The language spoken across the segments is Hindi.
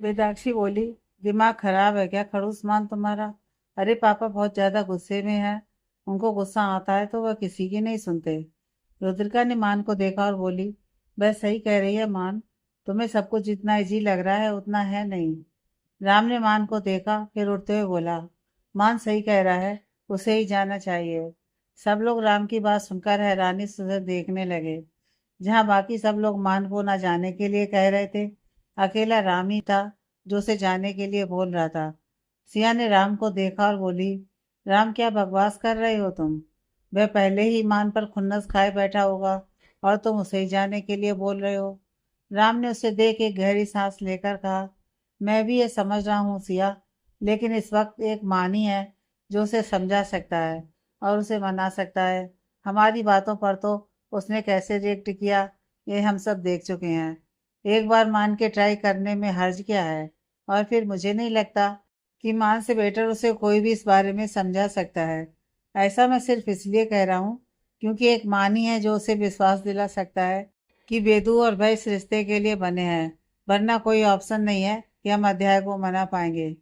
वेदाक्षी बोली, दिमाग खराब है क्या खड़ूस मान तुम्हारा? अरे पापा बहुत ज्यादा गुस्से में है। उनको गुस्सा आता है तो वह किसी की नहीं सुनते। रुद्रिका ने मान को देखा और बोली, वह सही कह रही है मान। तुम्हें सब कुछ जितना इजी लग रहा है उतना है नहीं। राम ने मान को देखा, फिर उठते हुए बोला, मान सही कह रहा है, उसे ही जाना चाहिए। सब लोग राम की बात सुनकर हैरानी से उसे देखने लगे। जहाँ बाकी सब लोग मान को ना जाने के लिए कह रहे थे, अकेला राम ही था जो उसे जाने के लिए बोल रहा था। सिया ने राम को देखा और बोली, राम क्या बकवास कर रहे हो तुम? वह पहले ही मान पर खुन्नस खाए बैठा होगा और तुम उसे ही जाने के लिए बोल रहे हो। राम ने उसे देख एक गहरी सांस लेकर कहा, मैं भी ये समझ रहा हूँ सिया, लेकिन इस वक्त एक मान ही है जो उसे समझा सकता है और उसे मना सकता है। हमारी बातों पर तो उसने कैसे रिएक्ट किया ये हम सब देख चुके हैं। एक बार मान के ट्राई करने में हर्ज क्या है? और फिर मुझे नहीं लगता कि मान से बेटर उसे कोई भी इस बारे में समझा सकता है। ऐसा मैं सिर्फ इसलिए कह रहा हूँ क्योंकि एक मान ही है जो उसे विश्वास दिला सकता है कि बेदू और भय इस रिश्ते के लिए बने हैं, वरना कोई ऑप्शन नहीं है कि हम अध्याय को मना पाएंगे।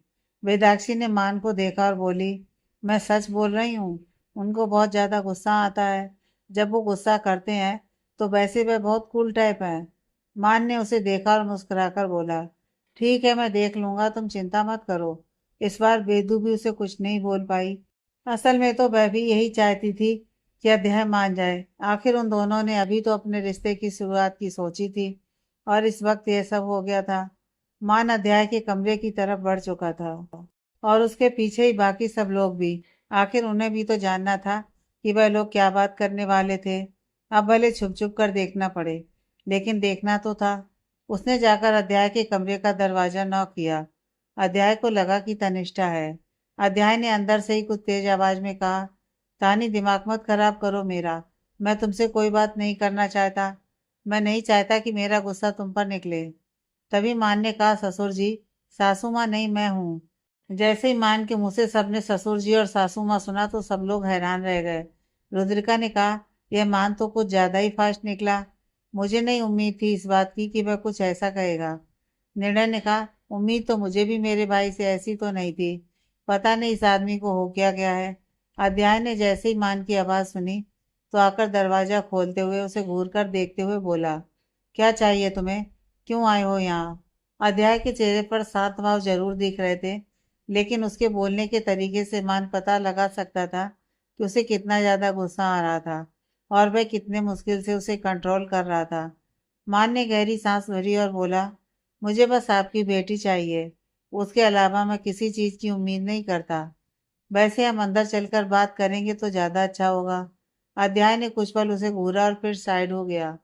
वेदाक्षी ने मान को देखा और बोली, मैं सच बोल रही हूँ। उनको बहुत ज़्यादा गुस्सा आता है। जब वो गुस्सा करते हैं तो वैसे वह बहुत कूल टाइप है। मान ने उसे देखा और मुस्कुराकर बोला, ठीक है मैं देख लूंगा, तुम चिंता मत करो। इस बार बेदू भी उसे कुछ नहीं बोल पाई। असल में तो वह भी यही चाहती थी कि अध्याय मान जाए। आखिर उन दोनों ने अभी तो अपने रिश्ते की शुरुआत की सोची थी और इस वक्त यह सब हो गया था। मान अध्याय के कमरे की तरफ बढ़ चुका था और उसके पीछे ही बाकी सब लोग भी। आखिर उन्हें भी तो जानना था कि वह लोग क्या बात करने वाले थे। अब भले छुप छुप कर देखना पड़े, लेकिन देखना तो था। उसने जाकर अध्याय के कमरे का दरवाजा नॉक किया। अध्याय को लगा कि तनिष्ठा है। अध्याय ने अंदर से ही कुछ तेज आवाज में कहा, तानी दिमाग मत खराब करो मेरा। मैं तुमसे कोई बात नहीं करना चाहता। मैं नहीं चाहता कि मेरा गुस्सा तुम पर निकले। तभी मान ने कहा, ससुर जी, सासू माँ नहीं मैं हूँ। जैसे ही मान के मुंह से सबने ससुर जी और सासू माँ सुना तो सब लोग हैरान रह गए। रुद्रिका ने कहा, यह मान तो कुछ ज्यादा ही फास्ट निकला। मुझे नहीं उम्मीद थी इस बात की कि वह कुछ ऐसा कहेगा। निर्णय ने कहा, उम्मीद तो मुझे भी मेरे भाई से ऐसी तो नहीं थी। पता नहीं इस आदमी को हो क्या गया है। अध्याय ने जैसे ही मान की आवाज सुनी तो आकर दरवाजा खोलते हुए उसे घूर कर देखते हुए बोला, क्या चाहिए तुम्हें? क्यों आए हो यहाँ? अध्याय के चेहरे पर शांत भाव जरूर दिख रहे थे, लेकिन उसके बोलने के तरीके से मान पता लगा सकता था कि उसे कितना ज्यादा गुस्सा आ रहा था और वह कितने मुश्किल से उसे कंट्रोल कर रहा था। मान ने गहरी सांस भरी और बोला, मुझे बस आपकी बेटी चाहिए। उसके अलावा मैं किसी चीज की उम्मीद नहीं करता। वैसे हम अंदर चलकर बात करेंगे तो ज्यादा अच्छा होगा। अध्याय ने कुछ पल उसे घूरा और फिर साइड हो गया।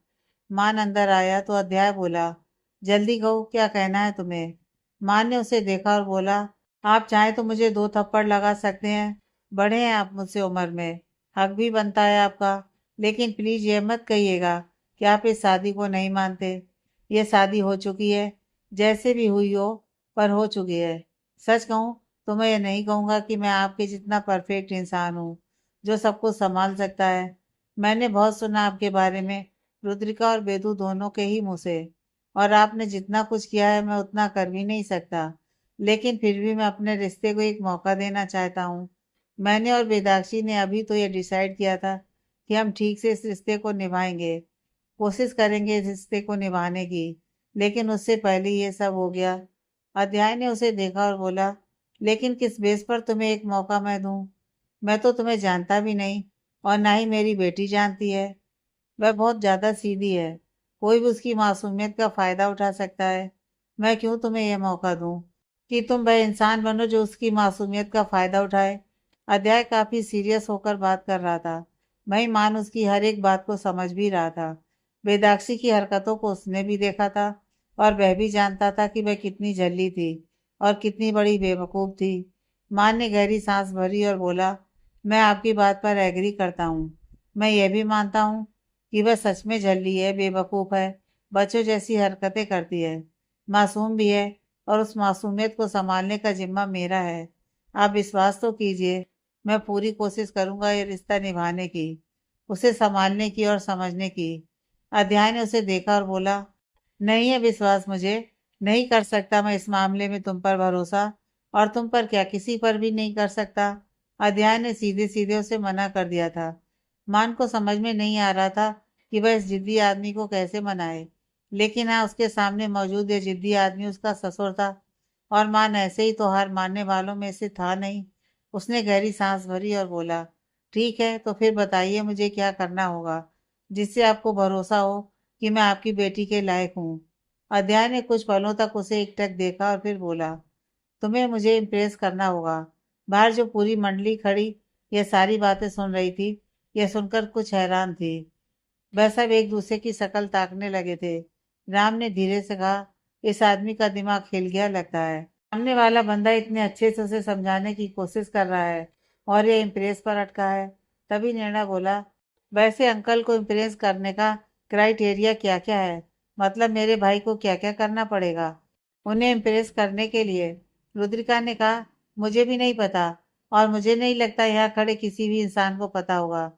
मान अंदर आया तो अध्याय बोला, जल्दी कहो क्या कहना है तुम्हें? मान ने उसे देखा और बोला, आप चाहें तो मुझे दो थप्पड़ लगा सकते हैं। बड़े हैं आप मुझसे उम्र में, हक भी बनता है आपका। लेकिन प्लीज ये मत कहिएगा कि आप इस शादी को नहीं मानते। ये शादी हो चुकी है, जैसे भी हुई हो, पर हो चुकी है। सच कहूँ तो मैं ये नहीं कहूँगा कि मैं आपके जितना परफेक्ट इंसान हूँ जो सब कुछ संभाल सकता है। मैंने बहुत सुना आपके बारे में, रुद्रिका और बेदू दोनों के ही मुंह से। और आपने जितना कुछ किया है मैं उतना कर भी नहीं सकता। लेकिन फिर भी मैं अपने रिश्ते को एक मौका देना चाहता हूँ। मैंने और वेदाक्षी ने अभी तो ये डिसाइड किया था कि हम ठीक से इस रिश्ते को निभाएंगे, कोशिश करेंगे इस रिश्ते को निभाने की। लेकिन उससे पहले ये सब हो गया। अध्याय ने उसे देखा और बोला, लेकिन किस बेस पर तुम्हें एक मौका मैं दूं? मैं तो तुम्हें जानता भी नहीं और ना ही मेरी बेटी जानती है। वह बहुत ज्यादा सीधी है, कोई भी उसकी मासूमियत का फायदा उठा सकता है। मैं क्यों तुम्हें यह मौका दूं कि तुम वह इंसान बनो जो उसकी मासूमियत का फायदा उठाए? अध्याय काफी सीरियस होकर बात कर रहा था। वही मान उसकी हर एक बात को समझ भी रहा था। वेदाक्षी की हरकतों को उसने भी देखा था और वह भी जानता था कि वह कितनी जल्दी थी और कितनी बड़ी बेवकूफ थी। मान ने गहरी सांस भरी और बोला, मैं आपकी बात पर एग्री करता हूँ। मैं यह भी मानता हूँ कि वह सच में झल्ली है, बेवकूफ है, बच्चों जैसी हरकतें करती है, मासूम भी है। और उस मासूमियत को संभालने का जिम्मा मेरा है। आप विश्वास तो कीजिए, मैं पूरी कोशिश करूंगा ये रिश्ता निभाने की, उसे संभालने की और समझने की। अध्याय ने उसे देखा और बोला, नहीं है विश्वास मुझे, नहीं कर सकता मैं इस मामले में तुम पर भरोसा। और तुम पर क्या, किसी पर भी नहीं कर सकता। अध्याय ने सीधे सीधे उसे मना कर दिया था। मान को समझ में नहीं आ रहा था कि वह इस जिद्दी आदमी को कैसे मनाए। लेकिन हाँ, उसके सामने मौजूद ये जिद्दी आदमी उसका ससुर था। और मान ऐसे ही तो हार मानने वालों में से था नहीं। उसने गहरी सांस भरी और बोला, ठीक है, तो फिर बताइए मुझे क्या करना होगा, जिससे आपको भरोसा हो कि मैं आपकी बेटी के लायक हूँ। अध्याय ने कुछ पलों तक उसे एकटक देखा और फिर बोला, तुम्हें मुझे इम्प्रेस करना होगा। बाहर जो पूरी मंडली खड़ी ये सारी बातें सुन रही थी, यह सुनकर कुछ हैरान थी। वह सब एक दूसरे की शक्ल ताकने लगे थे। राम ने धीरे से कहा, इस आदमी का दिमाग हिल गया लगता है। सामने वाला बंदा इतने अच्छे से उसे समझाने की कोशिश कर रहा है और ये इम्प्रेस पर अटका है। तभी निर्णय बोला, वैसे अंकल को इम्प्रेस करने का क्राइटेरिया क्या क्या है? मतलब मेरे भाई को क्या क्या करना पड़ेगा उन्हें इम्प्रेस करने के लिए? रुद्रिका ने कहा, मुझे भी नहीं पता। और मुझे नहीं लगता यहाँ खड़े किसी भी इंसान को पता होगा।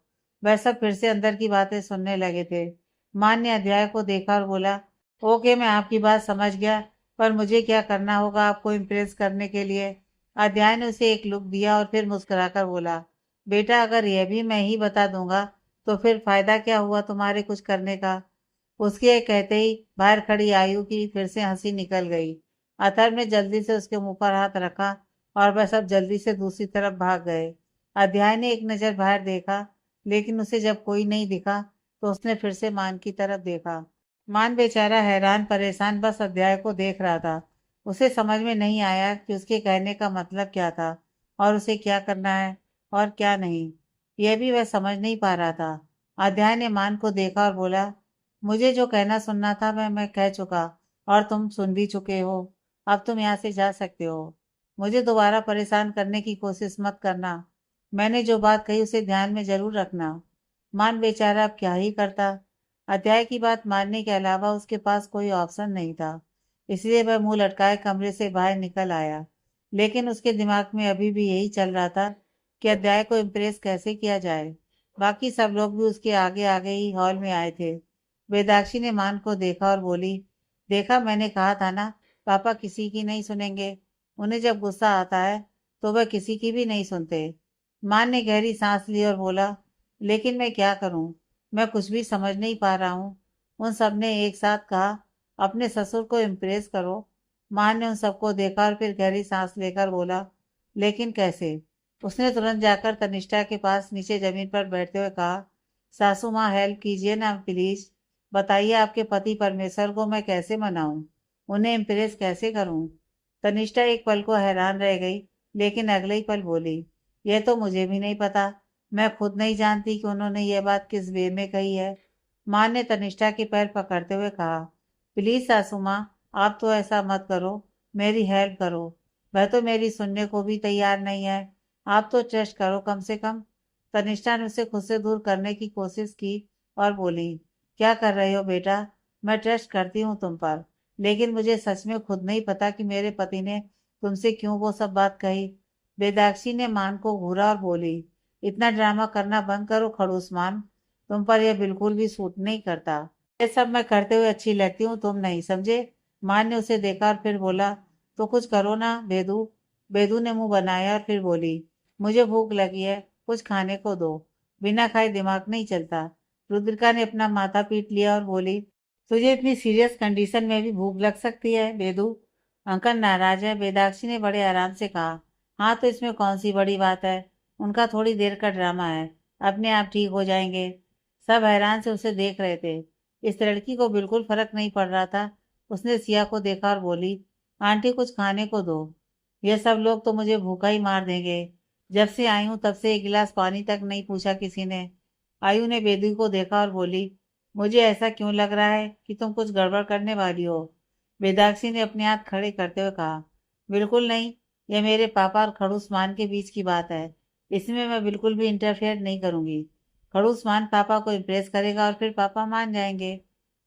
वह सब फिर से अंदर की बातें सुनने लगे थे। मान ने अध्याय को देखा और बोला, ओके, मैं आपकी बात समझ गया, पर मुझे क्या करना होगा आपको इम्प्रेस करने के लिए? अध्याय ने उसे एक लुक दिया और फिर मुस्कुराकर बोला, बेटा, अगर यह भी मैं ही बता दूंगा तो फिर फायदा क्या हुआ तुम्हारे कुछ करने का? उसके कहते ही बाहर खड़ी आयु की फिर से हंसी निकल गई। अतर्व ने जल्दी से उसके मुंह पर हाथ रखा और वह सब जल्दी से दूसरी तरफ भाग गए। अध्याय ने एक नजर बाहर देखा, लेकिन उसे जब कोई नहीं दिखा तो उसने फिर से मान की तरफ देखा। मान बेचारा हैरान परेशान बस अध्याय को देख रहा था। उसे समझ में नहीं आया कि उसके कहने का मतलब क्या था और उसे क्या करना है और क्या नहीं। यह भी वह समझ नहीं पा रहा था। अध्याय ने मान को देखा और बोला, मुझे जो कहना सुनना था मैं कह चुका और तुम सुन भी चुके हो। अब तुम यहाँ से जा सकते हो। मुझे दोबारा परेशान करने की कोशिश मत करना। मैंने जो बात कही उसे ध्यान में जरूर रखना। मान बेचारा अब क्या ही करता। अध्याय की बात मानने के अलावा उसके पास कोई ऑप्शन नहीं था। इसलिए वह मुंह लटकाए कमरे से बाहर निकल आया। लेकिन उसके दिमाग में अभी भी यही चल रहा था कि अध्याय को इम्प्रेस कैसे किया जाए। बाकी सब लोग भी उसके आगे आगे ही हॉल में आए थे। वेदाक्षी ने मान को देखा और बोली, देखा, मैंने कहा था ना, पापा किसी की नहीं सुनेंगे। उन्हें जब गुस्सा आता है तो वह किसी की भी नहीं सुनते। मान ने गहरी सांस ली और बोला, लेकिन मैं क्या करूं? मैं कुछ भी समझ नहीं पा रहा हूँ। उन सब ने एक साथ कहा, अपने ससुर को इम्प्रेस करो। मान ने उन सबको देखा और फिर गहरी सांस लेकर बोला, लेकिन कैसे? उसने तुरंत जाकर तनिष्ठा के पास नीचे जमीन पर बैठते हुए कहा, सासू माँ, हेल्प कीजिए ना प्लीज। बताइए, आपके पति परमेश्वर को मैं कैसे मनाऊं? उन्हें इम्प्रेस कैसे करूं? तनिष्ठा एक पल को हैरान रह गई, लेकिन अगले ही पल बोली, यह तो मुझे भी नहीं पता। मैं खुद नहीं जानती कि उन्होंने यह बात किस वे में कही है। माँ ने तनिष्ठा के पैर पकड़ते हुए कहा, प्लीज सासू माँ, आप तो ऐसा मत करो, मेरी हेल्प करो। वह तो मेरी सुनने को भी तैयार नहीं है। आप तो ट्रस्ट करो कम से कम। तनिष्ठा ने उसे खुद से दूर करने की कोशिश की और बोली, क्या कर रहे हो बेटा? मैं ट्रस्ट करती हूँ तुम पर, लेकिन मुझे सच में खुद नहीं पता कि मेरे पति ने तुमसे क्यों वो सब बात कही। वेदाक्षी ने मान को घूरा और बोली, इतना ड्रामा करना बंद करो खड़ूस मान। तुम पर यह बिल्कुल भी सूट नहीं करता। ये सब मैं करते हुए अच्छी लगती हूँ, तुम नहीं समझे? मान ने उसे देखा और फिर बोला, तो कुछ करो ना बेदू। बेदू ने मुंह बनाया और फिर बोली, मुझे भूख लगी है, कुछ खाने को दो। बिना खाए दिमाग नहीं चलता। रुद्रिका ने अपना माथा पीट लिया और बोली, तुझे इतनी सीरियस कंडीशन में भी भूख लग सकती है बेदू? अंकल नाराज है, वेदाक्षी ने बड़े आराम से कहा। हाँ, तो इसमें कौन सी बड़ी बात है? उनका थोड़ी देर का ड्रामा है, अपने आप ठीक हो जाएंगे। सब हैरान से उसे देख रहे थे। इस लड़की को बिल्कुल फर्क नहीं पड़ रहा था। उसने सिया को देखा और बोली, आंटी कुछ खाने को दो। ये सब लोग तो मुझे भूखा ही मार देंगे। जब से आई हूं तब से एक गिलास पानी तक नहीं पूछा किसी ने। आयु ने बेदी को देखा और बोली, मुझे ऐसा क्यों लग रहा है कि तुम कुछ गड़बड़ करने वाली हो? वेदाक्षी ने अपने हाथ खड़े करते हुए कहा, बिल्कुल नहीं। यह मेरे पापा और खड़ूस मान के बीच की बात है। इसमें मैं बिल्कुल भी इंटरफेयर नहीं करूंगी। खड़ूस मान पापा को इम्प्रेस करेगा और फिर पापा मान जाएंगे।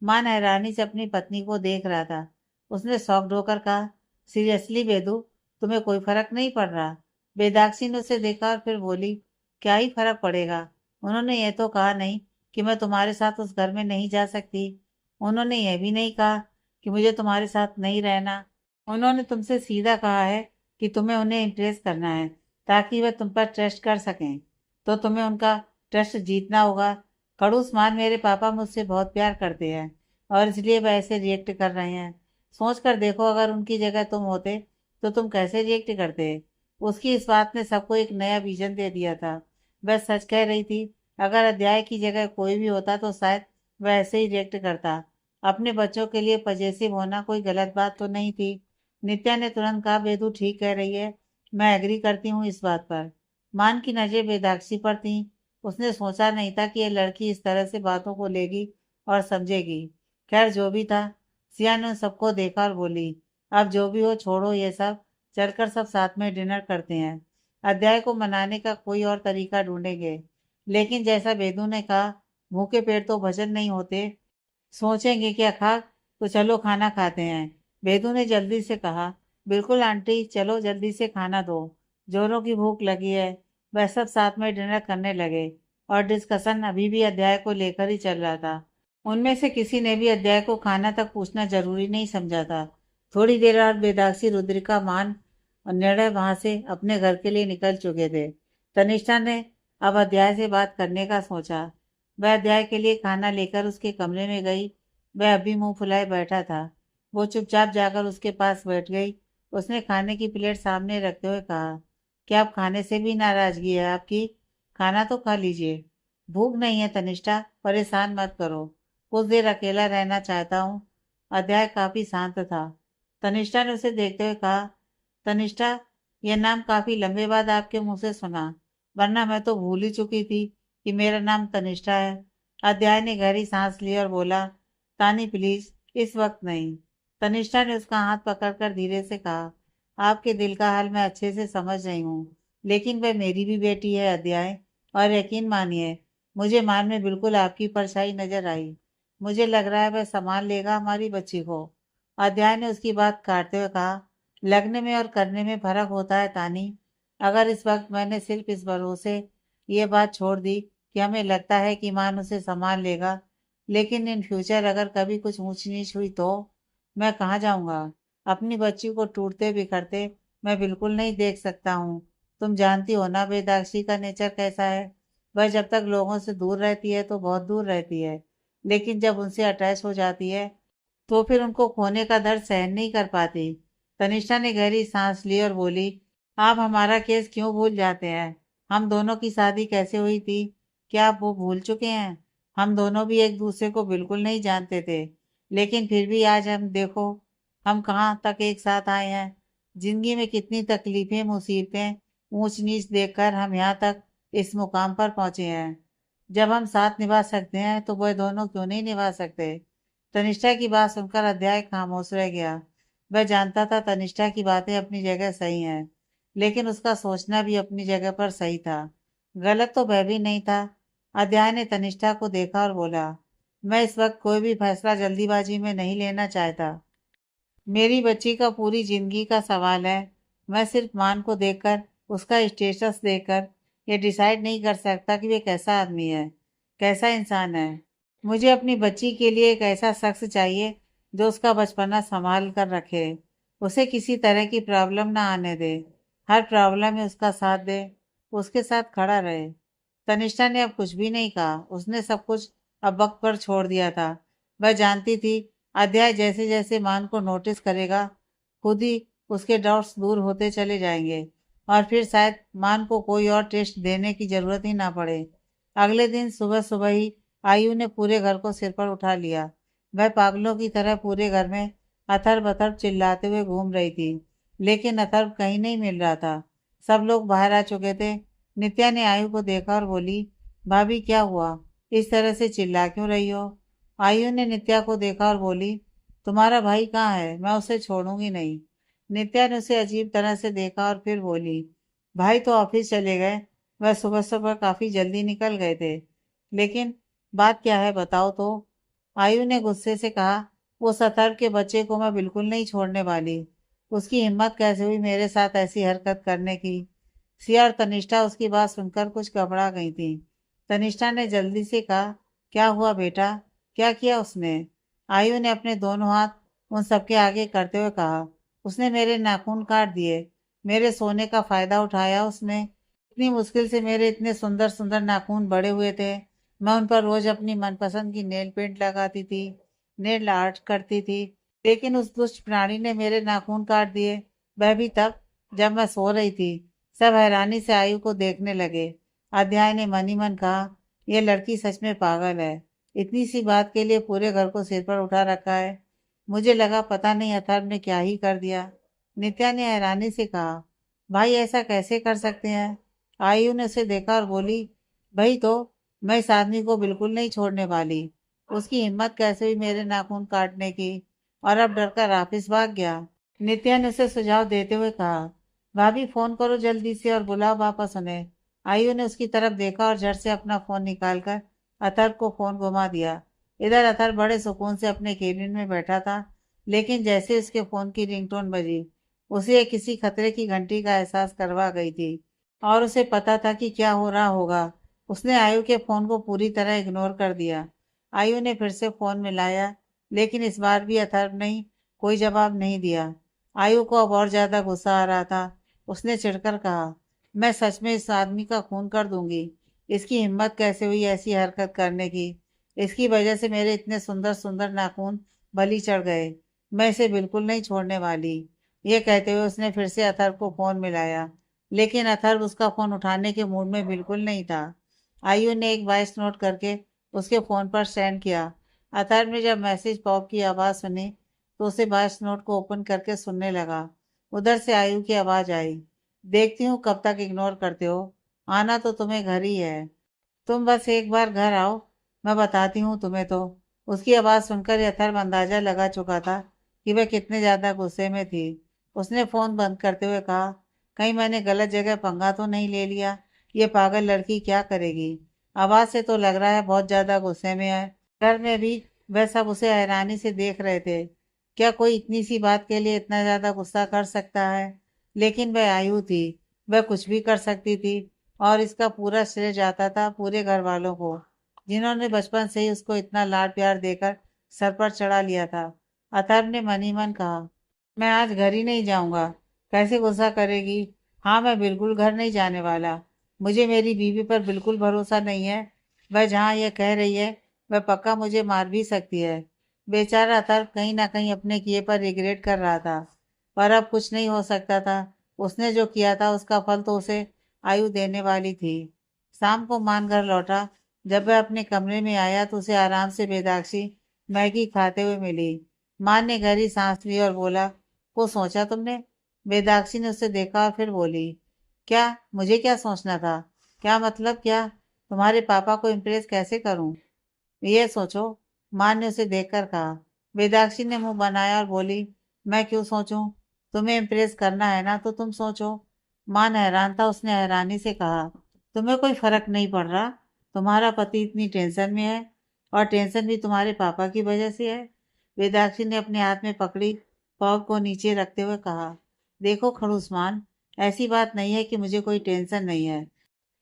मान हैरानी से अपनी पत्नी को देख रहा था। उसने शॉक्ड होकर कहा, सीरियसली बेदू, तुम्हें कोई फर्क नहीं पड़ रहा? वेदाक्षी ने उसे देखा और फिर बोली, क्या ही फर्क पड़ेगा? उन्होंने यह तो कहा नहीं कि मैं तुम्हारे साथ उस घर में नहीं जा सकती। उन्होंने यह भी नहीं कहा कि मुझे तुम्हारे साथ नहीं रहना। उन्होंने तुमसे सीधा कहा है कि तुम्हें उन्हें इम्प्रेस करना है ताकि वह तुम पर ट्रस्ट कर सकें। तो तुम्हें उनका ट्रस्ट जीतना होगा। खड़ूस मान, मेरे पापा मुझसे बहुत प्यार करते हैं और इसलिए वह ऐसे रिएक्ट कर रहे हैं। सोच कर देखो, अगर उनकी जगह तुम होते तो तुम कैसे रिएक्ट करते। उसकी इस बात ने सबको एक नया विजन दे दिया था। वह सच कह रही थी। अगर अध्याय की जगह कोई भी होता तो शायद वह ऐसे ही रिएक्ट करता। अपने बच्चों के लिए पजेसिव होना कोई गलत बात तो नहीं थी। नित्या ने तुरंत कहा, बेदू ठीक कह रही है, मैं एग्री करती हूँ इस बात पर। मान की नजर बेदाक्षी पर थी। उसने सोचा नहीं था कि यह लड़की इस तरह से बातों को लेगी और समझेगी। खैर जो भी था, सिया ने उन सबको देखा और बोली, अब जो भी हो छोड़ो ये सब, चलकर सब साथ में डिनर करते हैं। अध्याय को मनाने का कोई और तरीका ढूंढेंगे। लेकिन जैसा बेदू ने कहा, भूखे पेट तो भजन नहीं होते। सोचेंगे क्या खा, तो चलो खाना खाते हैं। बेदू ने जल्दी से कहा, बिल्कुल आंटी, चलो जल्दी से खाना दो, जोरों की भूख लगी है। वह सब साथ में डिनर करने लगे और डिस्कशन अभी भी अध्याय को लेकर ही चल रहा था। उनमें से किसी ने भी अध्याय को खाना तक पूछना जरूरी नहीं समझा था। थोड़ी देर बाद बेदाक्षी, रुद्रिका, मान और निर्णय वहां से अपने घर के लिए निकल चुके थे। तनिष्ठा ने अब अध्याय से बात करने का सोचा। वह अध्याय के लिए खाना लेकर उसके कमरे में गई। वह अभी मुंह फुलाए बैठा था। वो चुपचाप जाकर उसके पास बैठ गई। उसने खाने की प्लेट सामने रखते हुए कहा, क्या आप खाने से भी नाराजगी है आपकी? खाना तो खा लीजिए। भूख नहीं है तनिष्ठा, परेशान मत करो, कुछ देर अकेला रहना चाहता हूँ। अध्याय काफी शांत था। तनिष्ठा ने उसे देखते हुए कहा, तनिष्ठा, यह नाम काफी लंबे बाद आपके मुंह से सुना, वरना मैं तो भूल ही चुकी थी कि मेरा नाम तनिष्ठा है। अध्याय ने गहरी सांस ली और बोला, तानी प्लीज, इस वक्त नहीं। तनिष्ठा ने उसका हाथ पकड़कर धीरे से कहा, आपके दिल का हाल मैं अच्छे से समझ रही हूँ, लेकिन वह मेरी भी बेटी है अध्याय। और यकीन मानिए, मुझे मान में बिल्कुल आपकी परछाई नजर आई। मुझे लग रहा है वह संभाल लेगा हमारी बच्ची को। अध्याय ने उसकी बात काटते हुए कहा, लगने में और करने में फर्क होता है तानी। अगर इस वक्त मैंने सिर्फ इस भरोसे ये बात छोड़ दी कि हमें लगता है कि मान उसे संभाल लेगा, लेकिन इन फ्यूचर अगर कभी कुछ ऊंच नीच हुई तो मैं कहाँ जाऊंगा? अपनी बच्ची को टूटते बिखरते मैं बिल्कुल नहीं देख सकता हूँ। तुम जानती हो ना बेदाक्षी का नेचर कैसा है। वह जब तक लोगों से दूर रहती है तो बहुत दूर रहती है, लेकिन जब उनसे अटैच हो जाती है तो फिर उनको खोने का दर्द सहन नहीं कर पाती। तनिष्ठा ने गहरी सांस ली और बोली, आप हमारा केस क्यों भूल जाते हैं? हम दोनों की शादी कैसे हुई थी, क्या आप वो भूल चुके हैं? हम दोनों भी एक दूसरे को बिल्कुल नहीं जानते थे, लेकिन फिर भी आज हम देखो, हम कहाँ तक एक साथ आए हैं। जिंदगी में कितनी तकलीफें, मुसीबतें, ऊंच नीच देखकर हम यहाँ तक इस मुकाम पर पहुंचे हैं। जब हम साथ निभा सकते हैं तो वह दोनों क्यों नहीं निभा सकते? तनिष्ठा की बात सुनकर अध्याय खामोश रह गया। वह जानता था तनिष्ठा की बातें अपनी जगह सही हैं, लेकिन उसका सोचना भी अपनी जगह पर सही था। गलत तो वह भी नहीं था। अध्याय ने तनिष्ठा को देखा और बोला, मैं इस वक्त कोई भी फैसला जल्दीबाजी में नहीं लेना चाहता। मेरी बच्ची का पूरी जिंदगी का सवाल है। मैं सिर्फ मान को देखकर, उसका स्टेटस देखकर ये डिसाइड नहीं कर सकता कि वे कैसा आदमी है, कैसा इंसान है। मुझे अपनी बच्ची के लिए एक ऐसा शख्स चाहिए जो उसका बचपना संभाल कर रखे, उसे किसी तरह की प्रॉब्लम ना आने दे, हर प्रॉब्लम में उसका साथ दे, उसके साथ खड़ा रहे। तनिष्ठा ने अब कुछ भी नहीं कहा। उसने सब कुछ अब वक्त पर छोड़ दिया था। वह जानती थी अध्याय जैसे जैसे मान को नोटिस करेगा, खुद ही उसके डाउट्स दूर होते चले जाएंगे और फिर शायद मान को कोई और टेस्ट देने की जरूरत ही ना पड़े। अगले दिन सुबह सुबह ही आयु ने पूरे घर को सिर पर उठा लिया। वह पागलों की तरह पूरे घर में अथर बथर चिल्लाते हुए घूम रही थी, लेकिन अथर्व कहीं नहीं मिल रहा था। सब लोग बाहर आ चुके थे। नित्या ने आयु को देखा और बोली, भाभी क्या हुआ, इस तरह से चिल्ला क्यों रही हो? आयु ने नित्या को देखा और बोली, तुम्हारा भाई कहाँ है? मैं उसे छोड़ूंगी नहीं। नित्या ने उसे अजीब तरह से देखा और फिर बोली, भाई तो ऑफिस चले गए, वह सुबह सुबह काफी जल्दी निकल गए थे। लेकिन बात क्या है बताओ तो? आयु ने गुस्से से कहा, वो सतर्क के बच्चे को मैं बिल्कुल नहीं छोड़ने वाली। उसकी हिम्मत कैसे हुई मेरे साथ ऐसी हरकत करने की? सिया और तनिष्ठा उसकी बात सुनकर कुछ घबरा गई थी। तनिष्ठा ने जल्दी से कहा, क्या हुआ बेटा, क्या किया उसने? आयु ने अपने दोनों हाथ उन सबके आगे करते हुए कहा। उसने मेरे नाखून काट दिए, मेरे सोने का फायदा उठाया उसने। इतनी मुश्किल से मेरे इतने सुंदर सुंदर नाखून बड़े हुए थे। मैं उन पर रोज अपनी मनपसंद की नेल पेंट लगाती थी, नेल आर्ट करती थी। लेकिन उस दुष्ट प्राणी ने मेरे नाखून काट दिए, वह भी तब जब मैं सो रही थी। सब हैरानी से आयु को देखने लगे। अध्याय ने मन ही मन कहा, यह लड़की सच में पागल है। इतनी सी बात के लिए पूरे घर को सिर पर उठा रखा है। मुझे लगा पता नहीं अथर्व ने क्या ही कर दिया। नित्या ने हैरानी से कहा, भाई ऐसा कैसे कर सकते हैं? आयु ने उसे देखा और बोली, भाई तो मैं इस आदमी को बिल्कुल नहीं छोड़ने वाली। उसकी हिम्मत कैसे हुई मेरे नाखून काटने की? और अब डरकर वापिस भाग गया। नित्या ने उसे सुझाव देते हुए कहा, भाभी फोन करो जल्दी से और बुलाओ वापस उन्हें। आयु ने उसकी तरफ देखा और झट से अपना फोन निकालकर अथर्व को फोन घुमा दिया। इधर अथर्व बड़े सुकून से अपने केबिन में बैठा था, लेकिन जैसे उसके फोन की रिंगटोन बजी, उसे किसी खतरे की घंटी का एहसास करवा गई थी और उसे पता था कि क्या हो रहा होगा। उसने आयु के फोन को पूरी तरह इग्नोर कर दिया। आयु ने फिर से फोन मिलाया, लेकिन इस बार भी अथर्व ने कोई जवाब नहीं दिया। आयु को अब और ज्यादा गुस्सा आ रहा था। उसने चिढ़कर कहा, मैं सच में इस आदमी का खून कर दूंगी। इसकी हिम्मत कैसे हुई ऐसी हरकत करने की? इसकी वजह से मेरे इतने सुंदर सुंदर नाखून बलि चढ़ गए। मैं इसे बिल्कुल नहीं छोड़ने वाली। ये कहते हुए उसने फिर से अथर्व को फोन मिलाया, लेकिन अथर्व उसका फोन उठाने के मूड में बिल्कुल नहीं था। आयु ने एक वॉइस नोट करके उसके फोन पर सेंड किया। अथर्व ने जब मैसेज पॉप की आवाज़ सुनी तो उसे वॉइस नोट को ओपन करके सुनने लगा। उधर से आयु की आवाज़ आई, देखती हूँ कब तक इग्नोर करते हो। आना तो तुम्हें घर ही है। तुम बस एक बार घर आओ, मैं बताती हूँ तुम्हें तो। उसकी आवाज़ सुनकर अथर्व अंदाजा लगा चुका था कि वह कितने ज़्यादा गुस्से में थी। उसने फ़ोन बंद करते हुए कहा, कहीं मैंने गलत जगह पंगा तो नहीं ले लिया? ये पागल लड़की क्या करेगी? आवाज़ से तो लग रहा है बहुत ज़्यादा गुस्से में है। घर में भी वह सब उसे हैरानी से देख रहे थे। क्या कोई इतनी सी बात के लिए इतना ज़्यादा गुस्सा कर सकता है? लेकिन वह आयु थी, वह कुछ भी कर सकती थी। और इसका पूरा श्रेय जाता था पूरे घर वालों को, जिन्होंने बचपन से ही उसको इतना लाड प्यार देकर सर पर चढ़ा लिया था। अथर्व ने मन ही मन कहा, मैं आज घर ही नहीं जाऊंगा। कैसे गुस्सा करेगी? हाँ, मैं बिल्कुल घर नहीं जाने वाला। मुझे मेरी बीवी पर बिल्कुल भरोसा नहीं है। वह जहाँ यह कह रही है, वह पक्का मुझे मार भी सकती है। बेचारा अथर्व कहीं ना कहीं अपने किए पर रिग्रेट कर रहा था, पर अब कुछ नहीं हो सकता था। उसने जो किया था उसका फल तो उसे आयु देने वाली थी। शाम को मान घर लौटा। जब वह अपने कमरे में आया तो उसे आराम से बेदाक्षी मैगी खाते हुए मिली। मान ने गहरी सांस ली और बोला, वो सोचा तुमने? बेदाक्षी ने उसे देखा और फिर बोली, क्या? मुझे क्या सोचना था? क्या मतलब क्या? तुम्हारे पापा को इम्प्रेस कैसे करूं? ये सोचो, मान ने उसे देखकर कहा। बेदाक्षी ने मुंह बनाया और बोली, मैं क्यों सोचूं? तुम्हें इम्प्रेस करना है ना तो तुम सोचो। मान हैरान था। उसने हैरानी से कहा, तुम्हें कोई फर्क नहीं पड़ रहा? तुम्हारा पति इतनी टेंशन में है और टेंशन भी तुम्हारे पापा की वजह से है। वेदाक्षी ने अपने हाथ में पकड़ी पॉग को नीचे रखते हुए कहा, देखो खड़ूसमान, ऐसी बात नहीं है कि मुझे कोई टेंशन नहीं है।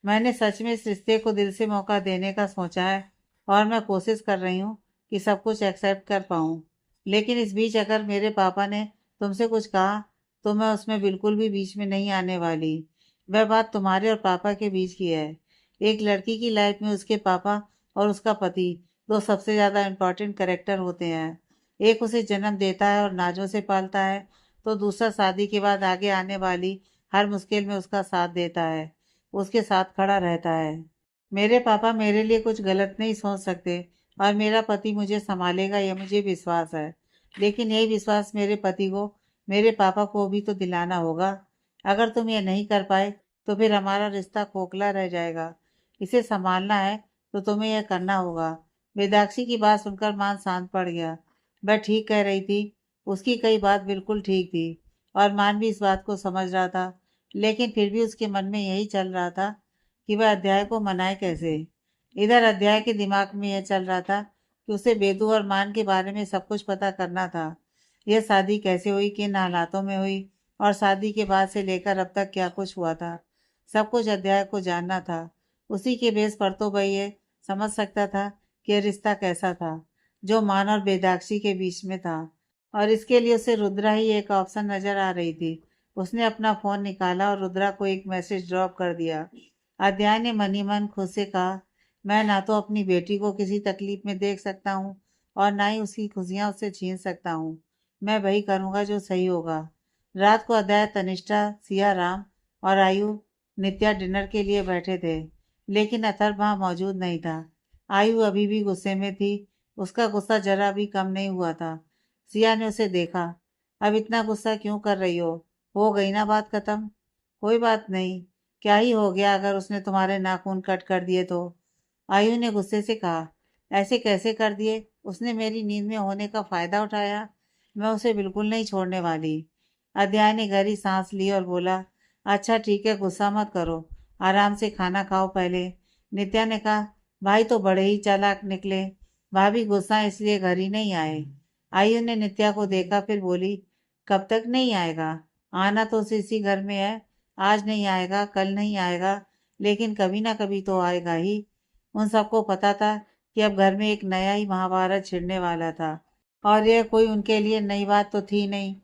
मैंने सच में इस रिश्ते को दिल से मौका देने का सोचा है और मैं कोशिश कर रही हूँ कि सब कुछ एक्सेप्ट कर पाऊँ। लेकिन इस बीच अगर मेरे पापा ने तुमसे कुछ कहा तो मैं उसमें बिल्कुल भी बीच में नहीं आने वाली। वह बात तुम्हारे और पापा के बीच की है। एक लड़की की लाइफ में उसके पापा और उसका पति दो सबसे ज़्यादा इम्पोर्टेंट कैरेक्टर होते हैं। एक उसे जन्म देता है और नाजों से पालता है, तो दूसरा शादी के बाद आगे आने वाली हर मुश्किल में उसका साथ देता है, उसके साथ खड़ा रहता है। मेरे पापा मेरे लिए कुछ गलत नहीं सोच सकते और मेरा पति मुझे संभालेगा, यह मुझे विश्वास है। लेकिन यही विश्वास मेरे पति को मेरे पापा को भी तो दिलाना होगा। अगर तुम ये नहीं कर पाए तो फिर हमारा रिश्ता खोखला रह जाएगा। इसे संभालना है तो तुम्हें यह करना होगा। वेदाक्षी की बात सुनकर मान शांत पड़ गया। वह ठीक कह रही थी। उसकी कई बात बिल्कुल ठीक थी और मान भी इस बात को समझ रहा था। लेकिन फिर भी उसके मन में यही चल रहा था कि वह अध्याय को मनाए कैसे। इधर अध्याय के दिमाग में यह चल रहा था कि उसे बेदू और मान के बारे में सब कुछ पता करना था। यह शादी कैसे हुई, किन हालातों में हुई और शादी के बाद से लेकर अब तक क्या कुछ हुआ था, सब कुछ अध्याय को जानना था। उसी के बेस पर तो वह ये समझ सकता था कि यह रिश्ता कैसा था जो मान और बेदाक्षी के बीच में था। और इसके लिए उसे रुद्रा ही एक ऑप्शन नजर आ रही थी। उसने अपना फोन निकाला और रुद्रा को एक मैसेज ड्रॉप कर दिया। अध्याय ने मनी मन खुद से कहा, मैं ना तो अपनी बेटी को किसी तकलीफ में देख सकता हूँ और ना ही उसकी खुशियाँ उससे छीन सकता हूँ। मैं वही करूँगा जो सही होगा। रात को अध्याय, तनिष्ठा, सिया राम और आयु नित्या डिनर के लिए बैठे थे, लेकिन अथर्व वहाँ मौजूद नहीं था। आयु अभी भी गुस्से में थी। उसका गुस्सा जरा भी कम नहीं हुआ था। सिया ने उसे देखा। अब इतना गुस्सा क्यों कर रही हो गई ना बात खत्म। कोई बात नहीं, क्या ही हो गया अगर उसने तुम्हारे नाखून कट कर दिए तो। आयु ने गुस्से से कहा, ऐसे कैसे कर दिए? उसने मेरी नींद में होने का फायदा उठाया। मैं उसे बिल्कुल नहीं छोड़ने वाली। अध्याय ने गहरी सांस ली और बोला, अच्छा ठीक है, गुस्सा मत करो, आराम से खाना खाओ पहले। नित्या ने कहा, भाई तो बड़े ही चालाक निकले। भाभी गुस्सा इसलिए घर ही नहीं आए। आयु ने नित्या को देखा, फिर बोली, कब तक नहीं आएगा? आना तो उसे इसी घर में है। आज नहीं आएगा, कल नहीं आएगा, लेकिन कभी ना कभी तो आएगा ही। उन सबको पता था कि अब घर में एक नया ही महाभारत छिड़ने वाला था, और यह कोई उनके लिए नई बात तो थी नहीं।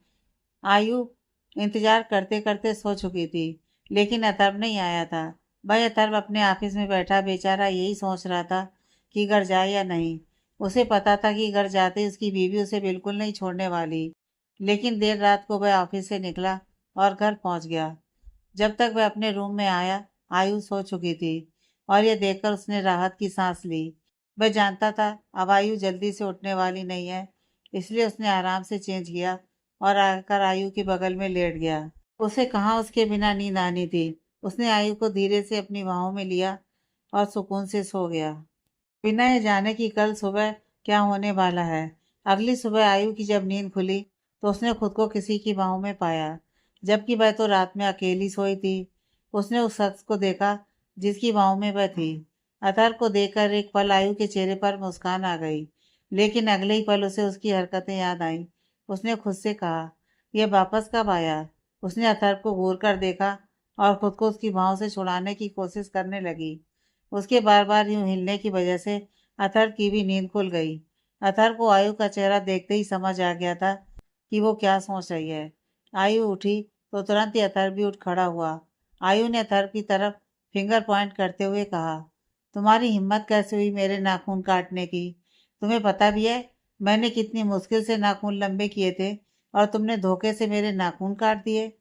आयु इंतजार करते करते सो चुकी थी, लेकिन अथर्व नहीं आया था। भाई अथर्व अपने ऑफिस में बैठा बेचारा यही सोच रहा था कि घर जाए या नहीं। उसे पता था कि घर जाते ही उसकी बीवी उसे बिल्कुल नहीं छोड़ने वाली। लेकिन देर रात को वह ऑफिस से निकला और घर पहुंच गया। जब तक वह अपने रूम में आया, आयु सो चुकी थी, और यह देखकर उसने राहत की सांस ली। वह जानता था अब आयु जल्दी से उठने वाली नहीं है, इसलिए उसने आराम से चेंज किया और आकर आयु के बगल में लेट गया। उसे कहाँ उसके बिना नींद आनी थी। उसने आयु को धीरे से अपनी बाहों में लिया और सुकून से सो गया, बिना ये जाने कि कल सुबह क्या होने वाला है। अगली सुबह आयु की जब नींद खुली तो उसने खुद को किसी की बाहों में पाया, जबकि वह तो रात में अकेली सोई थी। उसने उस शख्स को देखा जिसकी बाहों में वह थी। अतहर को देखकर एक पल आयु के चेहरे पर मुस्कान आ गई, लेकिन अगले ही पल उसे उसकी हरकतें याद आईं। उसने खुद से कहा, यह वापस कब आया? उसने अतहर को घूर कर देखा और खुद को उसकी बाहों से छुड़ाने की कोशिश करने लगी। उसके बार बार यूं हिलने की वजह से अथर्व की भी नींद खुल गई। अथर्व को आयु का चेहरा देखते ही समझ आ गया था कि वो क्या सोच रही है। आयु उठी तो तुरंत ही अथर्व भी उठ खड़ा हुआ। आयु ने अथर्व की तरफ फिंगर पॉइंट करते हुए कहा, तुम्हारी हिम्मत कैसे हुई मेरे नाखून काटने की? तुम्हें पता भी है मैंने कितनी मुश्किल से नाखून लंबे किए थे, और तुमने धोखे से मेरे नाखून काट दिए।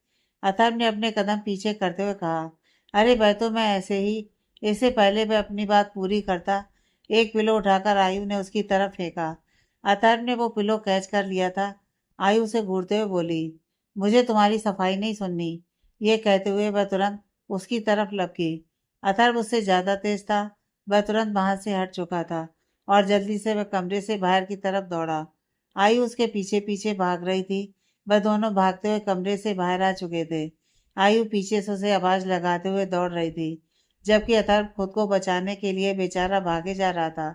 अथर्व ने अपने कदम पीछे करते हुए कहा, अरे भाई तो मैं ऐसे ही। इससे पहले वह अपनी बात पूरी करता, एक पिलो उठाकर आयु ने उसकी तरफ फेंका। अतर्व ने वो पिलो कैच कर लिया था। आयु से घूरते हुए बोली, मुझे तुम्हारी सफाई नहीं सुननी। ये कहते हुए वह तुरंत उसकी तरफ लपकी। अतर्व उससे ज्यादा तेज था। वह तुरंत वहां से हट चुका था और जल्दी से वह कमरे से बाहर की तरफ दौड़ा। आयु उसके पीछे पीछे भाग रही थी। वह दोनों भागते हुए कमरे से बाहर आ चुके थे। आयु पीछे से उसे आवाज लगाते हुए दौड़ रही थी, जबकि अथर्व खुद को बचाने के लिए बेचारा भागे जा रहा था।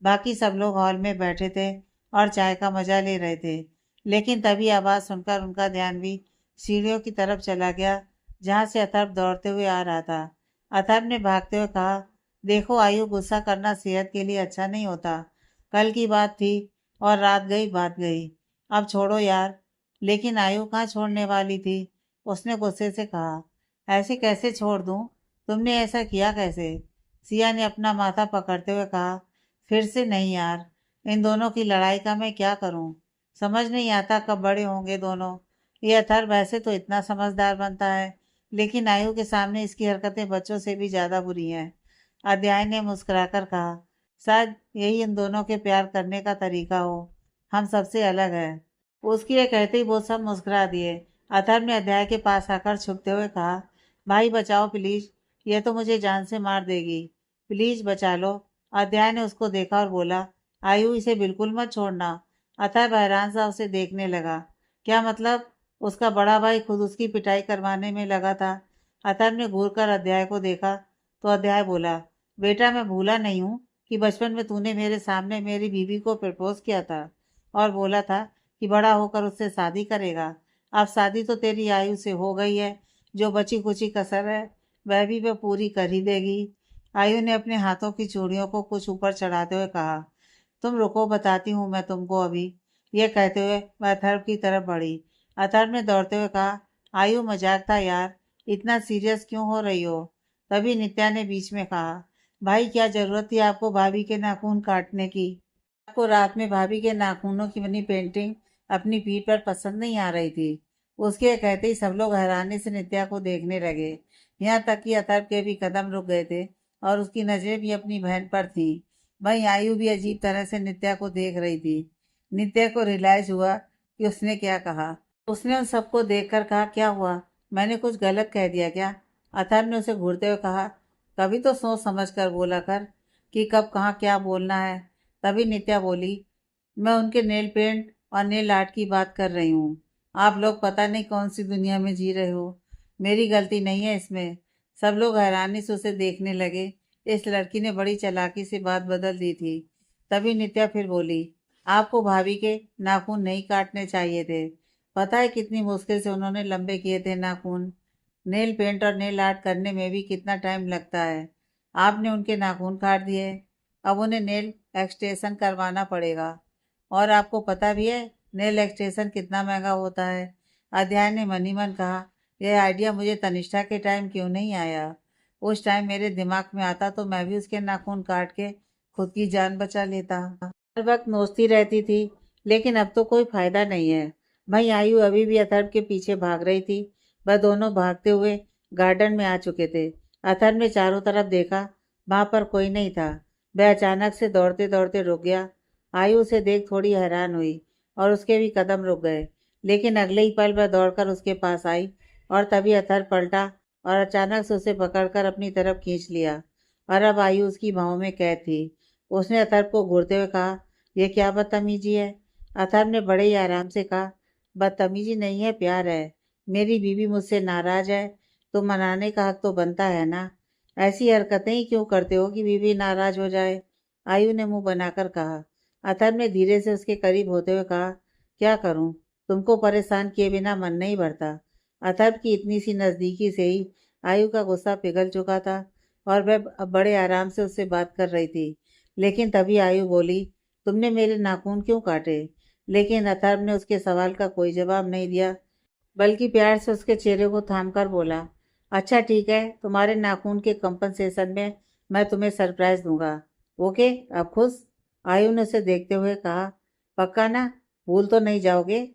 बाकी सब लोग हॉल में बैठे थे और चाय का मजा ले रहे थे, लेकिन तभी आवाज सुनकर उनका ध्यान भी सीढ़ियों की तरफ चला गया, जहां से अथर्व दौड़ते हुए आ रहा था। अथर्व ने भागते हुए कहा, देखो आयु, गुस्सा करना सेहत के लिए अच्छा नहीं होता। कल की बात थी और रात गई बात गई, अब छोड़ो यार। लेकिन आयु कहाँ छोड़ने वाली थी। उसने गुस्से से कहा, ऐसे कैसे छोड़ दूं? तुमने ऐसा किया कैसे? सिया ने अपना माथा पकड़ते हुए कहा, फिर से नहीं यार, इन दोनों की लड़ाई का मैं क्या करूं? समझ नहीं आता कब बड़े होंगे दोनों। ये अथर्व वैसे तो इतना समझदार बनता है, लेकिन आयु के सामने इसकी हरकतें बच्चों से भी ज्यादा बुरी हैं। अध्याय ने मुस्कुराकर कहा, शायद यही इन दोनों के प्यार करने का तरीका हो। हम सबसे अलग है। उसकी ये कहते ही वो सब मुस्कुरा दिए। अथर्व ने अध्याय के पास आकर छुपते हुए कहा, भाई बचाओ प्लीज, यह तो मुझे जान से मार देगी। प्लीज बचा लो। अध्याय ने उसको देखा और बोला, आयु, इसे बिल्कुल मत छोड़ना। अथर्व हैरान सा उसे देखने लगा। क्या मतलब? उसका बड़ा भाई खुद उसकी पिटाई करवाने में लगा था। अथर्व ने घूर कर अध्याय को देखा तो अध्याय बोला, बेटा मैं भूला नहीं हूँ कि बचपन में तूने मेरे सामने मेरी बीवी को प्रपोज किया था और बोला था कि बड़ा होकर उससे शादी करेगा। अब शादी तो तेरी आयु से हो गई है, जो बची कुची कसर है वह भी वह पूरी कर ही देगी। आयु ने अपने हाथों की चूड़ियों को कुछ ऊपर चढ़ाते हुए कहा, तुम रुको, बताती हूँ मैं तुमको अभी। ये कहते हुए वह अथर्व की तरफ बढ़ी। अथर्व ने दौड़ते हुए कहा, आयु मजाक था यार, इतना सीरियस क्यों हो रही हो? तभी नित्या ने बीच में कहा, भाई क्या जरूरत थी आपको भाभी के नाखून काटने की? आपको रात में भाभी के नाखूनों की बनी पेंटिंग अपनी पीठ पर पसंद नहीं आ रही थी? उसके कहते ही सब लोग हैरानी से नित्या को देखने लगे। यहाँ तक कि अथर्व के भी कदम रुक गए थे और उसकी नजरें भी अपनी बहन पर थी। वहीं आयु भी अजीब तरह से नित्या को देख रही थी। नित्या को रियलाइज हुआ कि उसने क्या कहा। उसने उन सबको देखकर कहा, क्या हुआ, मैंने कुछ गलत कह दिया क्या? अथर्व ने उसे घूरते हुए कहा, कभी तो सोच समझ कर बोला कर कि कब कहाँ क्या बोलना है। तभी नित्या बोली, मैं उनके नेल पेंट और नेल आर्ट की बात कर रही हूँ। आप लोग पता नहीं कौन सी दुनिया में जी रहे हो। मेरी गलती नहीं है इसमें। सब लोग हैरानी से उसे देखने लगे। इस लड़की ने बड़ी चालाकी से बात बदल दी थी। तभी नित्या फिर बोली, आपको भाभी के नाखून नहीं काटने चाहिए थे। पता है कितनी मुश्किल से उन्होंने लंबे किए थे नाखून। नेल पेंट और नेल आर्ट करने में भी कितना टाइम लगता है। आपने उनके नाखून काट दिए। अब उन्हें नेल एक्सटेंशन करवाना पड़ेगा। और आपको पता भी है नेल एक्सटेंशन कितना महंगा होता है। अध्याय ने मन ही मन कहा, यह आइडिया मुझे तनिष्ठा के टाइम क्यों नहीं आया? उस टाइम मेरे दिमाग में आता तो मैं भी उसके नाखून काट के खुद की जान बचा लेता। हर वक्त नोचती रहती थी, लेकिन अब तो कोई फायदा नहीं है। भाई आयु अभी भी अथर्व के पीछे भाग रही थी। वह दोनों भागते हुए गार्डन में आ चुके थे। अथर्व ने चारों तरफ देखा, वहां पर कोई नहीं था। वह अचानक से दौड़ते दौड़ते रुक गया। आयु उसे देख थोड़ी हैरान हुई और उसके भी कदम रुक गए। लेकिन अगले ही पल वह दौड़कर उसके पास आई और तभी अथर्व पलटा और अचानक से उसे पकड़कर अपनी तरफ खींच लिया। और अब आयु उसकी बाहों में कैद थी। उसने अथर्व को घूरते हुए कहा, यह क्या बदतमीजी है? अथर्व ने बड़े ही आराम से कहा, बदतमीजी नहीं है, प्यार है। मेरी बीवी मुझसे नाराज है तो मनाने का हक तो बनता है ना। ऐसी हरकतें ही क्यों करते हो कि बीवी नाराज हो जाए? आयु ने मुंह बनाकर कहा। अथर्व ने धीरे से उसके करीब होते हुए कहा, क्या करूं, तुमको परेशान किए बिना मन नहीं भरता। अथर्व की इतनी सी नजदीकी से ही आयु का गुस्सा पिघल चुका था और वह अब बड़े आराम से उससे बात कर रही थी। लेकिन तभी आयु बोली, तुमने मेरे नाखून क्यों काटे? लेकिन अथर्व ने उसके सवाल का कोई जवाब नहीं दिया, बल्कि प्यार से उसके चेहरे को थामकर बोला, अच्छा ठीक है, तुम्हारे नाखून के कंपनसेशन में मैं तुम्हें सरप्राइज दूंगा। ओके, अब खुश? आयु ने उसे देखते हुए कहा, पक्का ना? भूल तो नहीं जाओगे?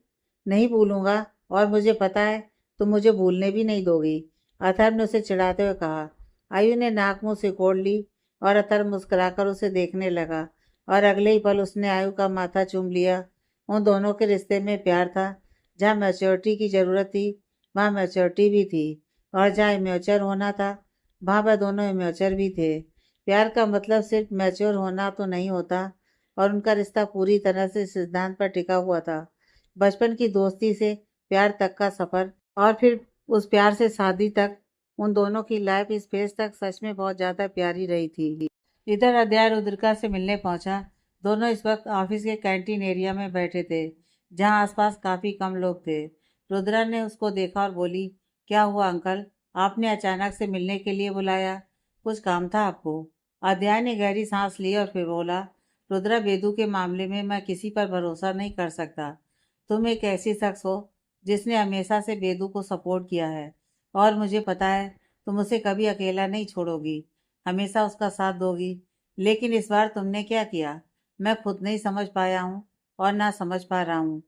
नहीं भूलूंगा, और मुझे पता है तुम मुझे भूलने भी नहीं दोगी। अथर्व ने उसे चिढ़ाते हुए कहा। आयु ने नाक मुंह सिकोड़ ली और अथर्व मुस्कुराकर उसे देखने लगा और अगले ही पल उसने आयु का माथा चूम लिया। उन दोनों के रिश्ते में प्यार था। जहाँ मैच्योरिटी की जरूरत थी वहाँ मैच्योरिटी भी थी, और जहाँ इमेच्योर होना था वहाँ वह दोनों इमेच्योर भी थे। प्यार का मतलब सिर्फ मैच्योर होना तो नहीं होता, और उनका रिश्ता पूरी तरह से सिद्धांत पर टिका हुआ था। बचपन की दोस्ती से प्यार तक का सफर, और फिर उस प्यार से शादी तक, उन दोनों की लाइफ इस फेज तक सच में बहुत ज्यादा प्यारी रही थी। इधर अध्याय रुद्रिका से मिलने पहुंचा। दोनों इस वक्त ऑफिस के कैंटीन एरिया में बैठे थे, जहां आसपास काफी कम लोग थे। रुद्रा ने उसको देखा और बोली, क्या हुआ अंकल, आपने अचानक से मिलने के लिए बुलाया? कुछ काम था आपको? अध्याय ने गहरी सांस ली और फिर बोला, रुद्रा, बेदू के मामले में मैं किसी पर भरोसा नहीं कर सकता। तुम एक ऐसी शख्स हो जिसने हमेशा से बेदू को सपोर्ट किया है, और मुझे पता है तुम उसे कभी अकेला नहीं छोड़ोगी, हमेशा उसका साथ दोगी। लेकिन इस बार तुमने क्या किया, मैं खुद नहीं समझ पाया हूँ और ना समझ पा रहा हूँ।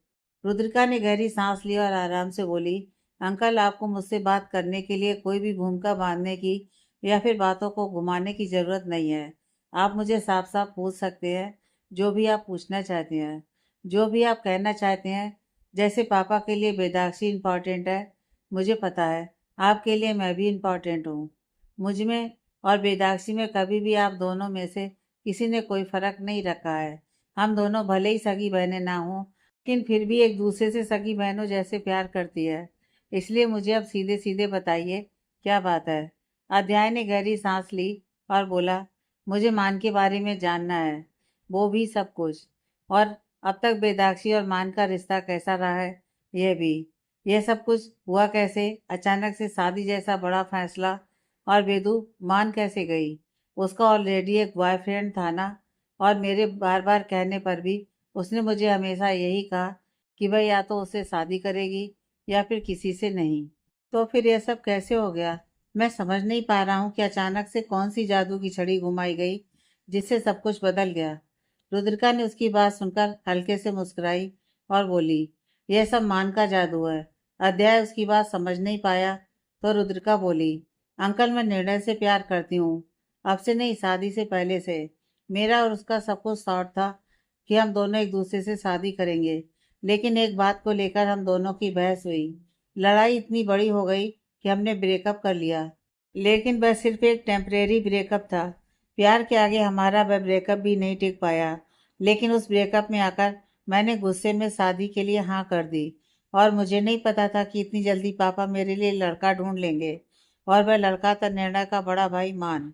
रुद्रिका ने गहरी सांस ली और आराम से बोली, अंकल, आपको मुझसे बात करने के लिए कोई भी भूमिका बांधने की या फिर बातों को घुमाने की जरूरत नहीं है। आप मुझे साफ साफ पूछ सकते हैं, जो भी आप पूछना चाहते हैं, जो भी आप कहना चाहते हैं। जैसे पापा के लिए बेदाक्षी इम्पॉर्टेंट है, मुझे पता है आपके लिए मैं भी इम्पॉर्टेंट हूँ। मुझ में और बेदाक्षी में कभी भी आप दोनों में से किसी ने कोई फर्क नहीं रखा है। हम दोनों भले ही सगी बहनें ना हों, लेकिन फिर भी एक दूसरे से सगी बहनों जैसे प्यार करती है। इसलिए मुझे अब सीधे सीधे बताइए, क्या बात है? अध्याय ने गहरी सांस ली और बोला, मुझे मान के बारे में जानना है, वो भी सब कुछ। और अब तक बेदाक्षी और मान का रिश्ता कैसा रहा है, यह भी। यह सब कुछ हुआ कैसे, अचानक से शादी जैसा बड़ा फैसला? और बेदू मान कैसे गई? उसका ऑलरेडी एक बॉयफ्रेंड था ना, और मेरे बार बार कहने पर भी उसने मुझे हमेशा यही कहा कि वह या तो उससे शादी करेगी या फिर किसी से नहीं। तो फिर यह सब कैसे हो गया? मैं समझ नहीं पा रहा हूँ कि अचानक से कौन सी जादू की छड़ी घुमाई गई जिससे सब कुछ बदल गया। रुद्रिका ने उसकी बात सुनकर हल्के से मुस्कुराई और बोली, यह सब मान का जादू है। अध्याय उसकी बात समझ नहीं पाया तो रुद्रिका बोली, अंकल मैं निर्णय से प्यार करती हूँ, अब से नहीं शादी से पहले से। मेरा और उसका सब कुछ शॉर्ट था कि हम दोनों एक दूसरे से शादी करेंगे, लेकिन एक बात को लेकर हम दोनों की बहस हुई। लड़ाई इतनी बड़ी हो गई कि हमने ब्रेकअप कर लिया, लेकिन वह सिर्फ एक टेम्परेरी ब्रेकअप था। प्यार के आगे हमारा वह ब्रेकअप भी नहीं टिक पाया। लेकिन उस ब्रेकअप में आकर मैंने गुस्से में शादी के लिए हाँ कर दी, और मुझे नहीं पता था कि इतनी जल्दी पापा मेरे लिए लड़का ढूंढ लेंगे, और वह लड़का था निर्णय का बड़ा भाई मान।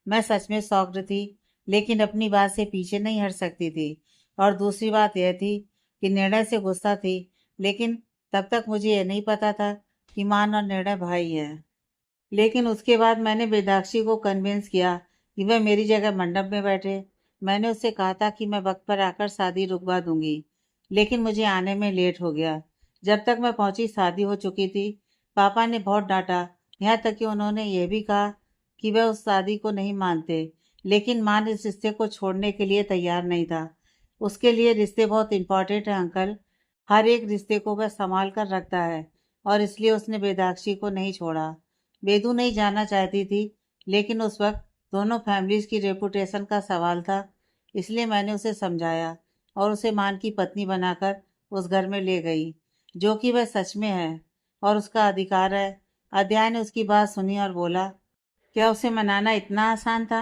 मैं सच में शॉक्ड थी, लेकिन अपनी बात से पीछे नहीं हट सकती थी। और दूसरी बात यह थी कि निर्णय से गुस्सा थी, लेकिन तब तक मुझे यह नहीं पता था कि मान और निर्णय भाई है। लेकिन उसके बाद मैंने वेदाक्षी को कन्विंस किया कि वह मेरी जगह मंडप में बैठे। मैंने उससे कहा था कि मैं वक्त पर आकर शादी रुकवा दूंगी, लेकिन मुझे आने में लेट हो गया। जब तक मैं पहुंची शादी हो चुकी थी। पापा ने बहुत डांटा, यहाँ तक कि उन्होंने यह भी कहा कि वह उस शादी को नहीं मानते। लेकिन मान इस रिश्ते को छोड़ने के लिए तैयार नहीं था। उसके लिए रिश्ते बहुत इंपॉर्टेंट है अंकल। हर एक रिश्ते को वह संभाल कर रखता है, और इसलिए उसने वेदाक्षी को नहीं छोड़ा। वेदू नहीं जाना चाहती थी, लेकिन उस वक्त दोनों फैमिलीज की रेपुटेशन का सवाल था। इसलिए मैंने उसे समझाया और उसे मान की पत्नी बनाकर उस घर में ले गई, जो कि वह सच में है और उसका अधिकार है। अध्याय ने उसकी बात सुनी और बोला, क्या उसे मनाना इतना आसान था?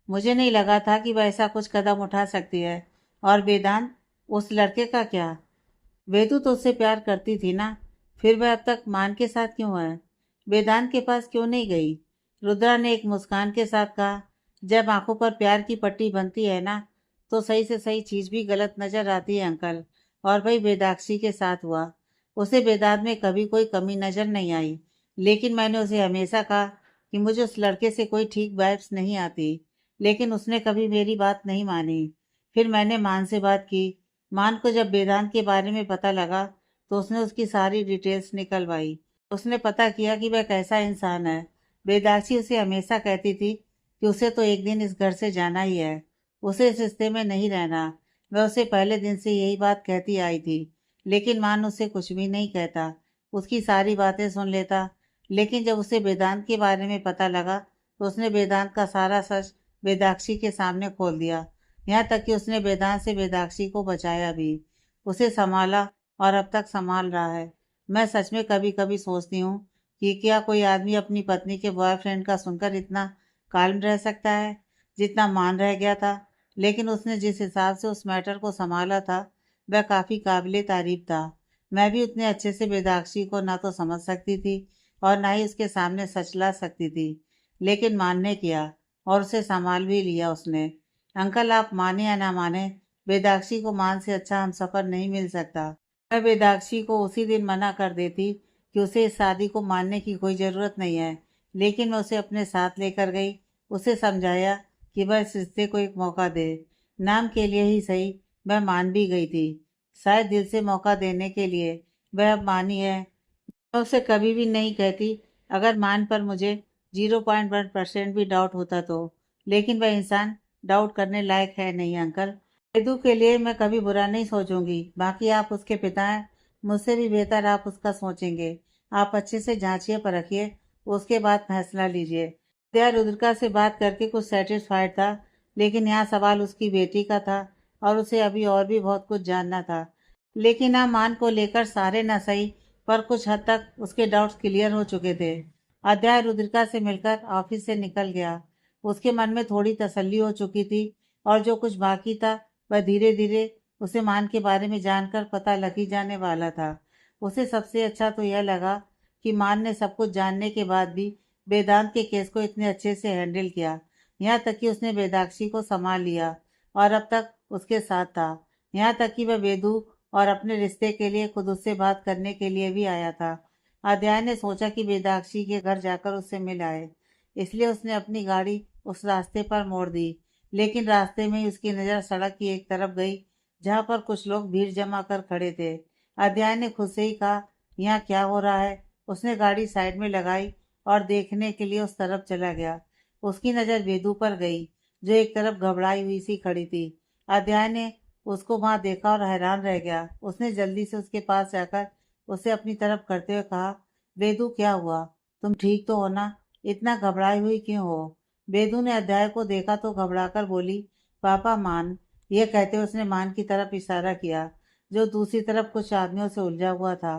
मुझे नहीं लगा था कि वह ऐसा कुछ कदम उठा सकती है। और वेदांत, उस लड़के का क्या? वेदू तो उससे प्यार करती थी ना, फिर वह अब तक मान के साथ क्यों है? वेदांत के पास क्यों नहीं गई? रुद्रा ने एक मुस्कान के साथ कहा, जब आंखों पर प्यार की पट्टी बनती है ना, तो सही से सही चीज भी गलत नजर आती है अंकल। और भाई वेदाक्षी के साथ हुआ। उसे वेदांत में कभी कोई कमी नजर नहीं आई, लेकिन मैंने उसे हमेशा कहा कि मुझे उस लड़के से कोई ठीक वाइब्स नहीं आती। लेकिन उसने कभी मेरी बात नहीं मानी। फिर मैंने मान से बात की। मान को जब वेदांत के बारे में पता लगा, तो उसने उसकी सारी डिटेल्स निकलवाई। उसने पता किया कि वह कैसा इंसान है। वेदाक्षी उसे हमेशा कहती थी कि उसे तो एक दिन इस घर से जाना ही है, उसे इस रिश्ते में नहीं रहना। वह उसे पहले दिन से यही बात कहती आई थी, लेकिन मान उससे कुछ भी नहीं कहता, उसकी सारी बातें सुन लेता। लेकिन जब उसे वेदांत के बारे में पता लगा, तो उसने वेदांत का सारा सच वेदाक्षी के सामने खोल दिया। यहाँ तक कि उसने वेदांत से वेदाक्षी को बचाया भी, उसे संभाला और अब तक संभाल रहा है। मैं सच में कभी कभी सोचती हूँ कि क्या कोई आदमी अपनी पत्नी के बॉयफ्रेंड का सुनकर इतना काल्म रह सकता है जितना मान रह गया था। लेकिन उसने जिस हिसाब से उस मैटर को संभाला था, वह काफ़ी काबिले तारीफ था। मैं भी उतने अच्छे से वेदाक्षी को ना तो समझ सकती थी और ना ही उसके सामने सच ला सकती थी, लेकिन मानने किया और उसे संभाल भी लिया उसने। अंकल, आप माने या ना माने, वेदाक्षी को मान से अच्छा हम सफ़र नहीं मिल सकता। मैं वेदाक्षी को उसी दिन मना कर देती कि उसे इस शादी को मानने की कोई ज़रूरत नहीं है, लेकिन मैं उसे अपने साथ लेकर गई। उसे समझाया कि वह इस रिश्ते को एक मौका दे। नाम के लिए ही सही, मैं मान भी गई थी, शायद दिल से मौका देने के लिए। वह अब मानी है। मैं उसे कभी भी नहीं कहती अगर मान पर मुझे 0.1% भी डाउट होता तो। लेकिन वह इंसान डाउट करने लायक है नहीं अंकल। वेदू के लिए मैं कभी बुरा नहीं सोचूंगी। बाकी आप उसके पिता हैं, मुझसे भी बेहतर आप उसका सोचेंगे। आप अच्छे से जांचिए परखिए, उसके बाद फैसला लीजिए। दया रुद्रिका से बात करके कुछ सेटिस्फाइड था, लेकिन यहाँ सवाल उसकी बेटी का था और उसे अभी और भी बहुत कुछ जानना था। लेकिन हाँ, मान को लेकर सारे न सही, पर कुछ हद तक उसके डाउट्स क्लियर हो चुके थे। अध्याय रुद्रिका से मिलकर ऑफिस से निकल गया। उसके मन में थोड़ी तसल्ली हो चुकी थी, और जो कुछ बाकी था वह धीरे धीरे उसे मान के बारे में जानकर पता लग ही जाने वाला था। उसे सबसे अच्छा तो यह लगा कि मान ने सब कुछ जानने के बाद भी वेदांत के केस को इतने अच्छे से हैंडल किया। यहाँ तक कि उसने वेदाक्षी को संभाल लिया और अब तक उसके साथ था। यहाँ तक कि वह वेदू और अपने रिश्ते के लिए खुद उससे बात करने के लिए भी आया था। अध्याय ने सोचा कि वेदाक्षी के घर जाकर उससे मिल आए, इसलिए उसने अपनी गाड़ी उस रास्ते पर मोड़ दी। लेकिन रास्ते में ही उसकी नज़र सड़क की एक तरफ गई जहाँ पर कुछ लोग भीड़ जमा कर खड़े थे। अध्याय ने खुद से ही कहा, यहाँ क्या हो रहा है। उसने गाड़ी साइड में लगाई और देखने के लिए उस तरफ चला गया। उसकी नज़र वेदू पर गई, जो एक तरफ घबराई हुई सी खड़ी थी। अध्याय ने उसको वहां देखा और हैरान रह गया। उसने जल्दी से उसके पास जाकर उसे अपनी तरफ करते हुए कहा, वेदू क्या हुआ, तुम ठीक तो हो ना, इतना घबराई हुई क्यों हो। वेदू ने अध्याय को देखा तो घबराकर बोली, पापा मान। यह कहते हुए उसने मान की तरफ इशारा किया, जो दूसरी तरफ कुछ आदमियों से उलझा हुआ था।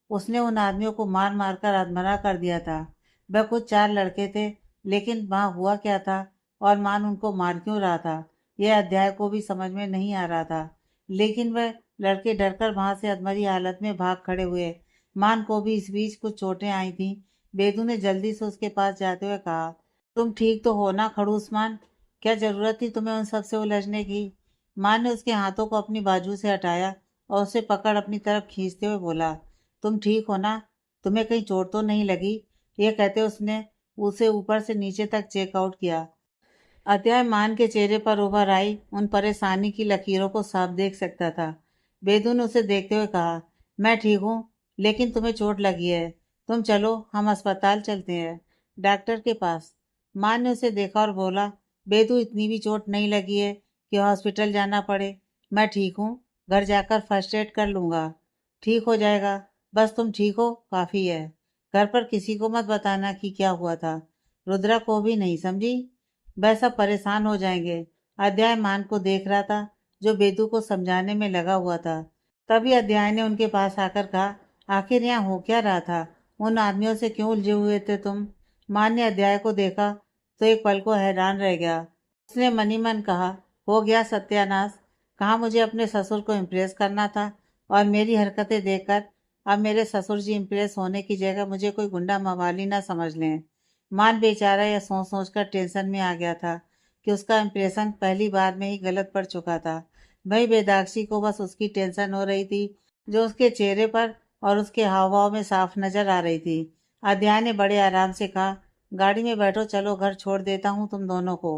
उसने उन आदमियों को मार मार कर अधमरा कर दिया था। वह कुछ 4 लड़के थे, लेकिन वहां हुआ क्या था और मान उनको मार क्यों रहा था, यह अध्याय को भी समझ में नहीं आ रहा था। लेकिन वह लड़के डरकर वहां से अधमरी हालत में भाग खड़े हुए। मान को भी इस बीच कुछ चोटें आई थीं। बेदू ने जल्दी से उसके पास जाते हुए कहा, तुम ठीक तो हो ना खड़ूस मान, क्या जरूरत थी तुम्हें उन सब से उलझने की। मान ने उसके हाथों को अपनी बाजू से हटाया और उसे पकड़ अपनी तरफ खींचते हुए बोला, तुम ठीक हो ना, तुम्हें कहीं चोट तो नहीं लगी। यह कहते उसने उसे ऊपर से नीचे तक चेकआउट किया। अध्याय मान के चेहरे पर उभर आई उन परेशानी की लकीरों को साफ देख सकता था। बेदू ने उसे देखते हुए कहा, मैं ठीक हूँ, लेकिन तुम्हें चोट लगी है। तुम चलो, हम अस्पताल चलते हैं, डॉक्टर के पास। मान ने उसे देखा और बोला, बेदू इतनी भी चोट नहीं लगी है कि हॉस्पिटल जाना पड़े। मैं ठीक हूँ, घर जाकर फर्स्ट एड कर लूँगा, ठीक हो जाएगा। बस तुम ठीक हो काफ़ी है। घर पर किसी को मत बताना कि क्या हुआ था, रुद्रा को भी नहीं, समझी। वह सब परेशान हो जाएंगे। अध्याय मान को देख रहा था, जो बेदू को समझाने में लगा हुआ था। तभी अध्याय ने उनके पास आकर कहा, आखिर यहाँ हो क्या रहा था, उन आदमियों से क्यों उलझे हुए थे तुम। मान ने अध्याय को देखा तो एक पल को हैरान रह गया। उसने मनी मन कहा, हो गया सत्यानाश। कहा मुझे अपने ससुर को इम्प्रेस करना था, और मेरी हरकतें देखकर अब मेरे ससुर जी इम्प्रेस होने की जगह मुझे कोई गुंडा मवाली ना समझ लें। मान बेचारा यह सोच सोच कर टेंशन में आ गया था कि उसका इम्प्रेशन पहली बार में ही गलत पड़ चुका था। वही बेदाक्षी को बस उसकी टेंशन हो रही थी, जो उसके चेहरे पर और उसके हाव भाव में साफ नजर आ रही थी। अध्याय ने बड़े आराम से कहा, गाड़ी में बैठो, चलो घर छोड़ देता हूँ तुम दोनों को।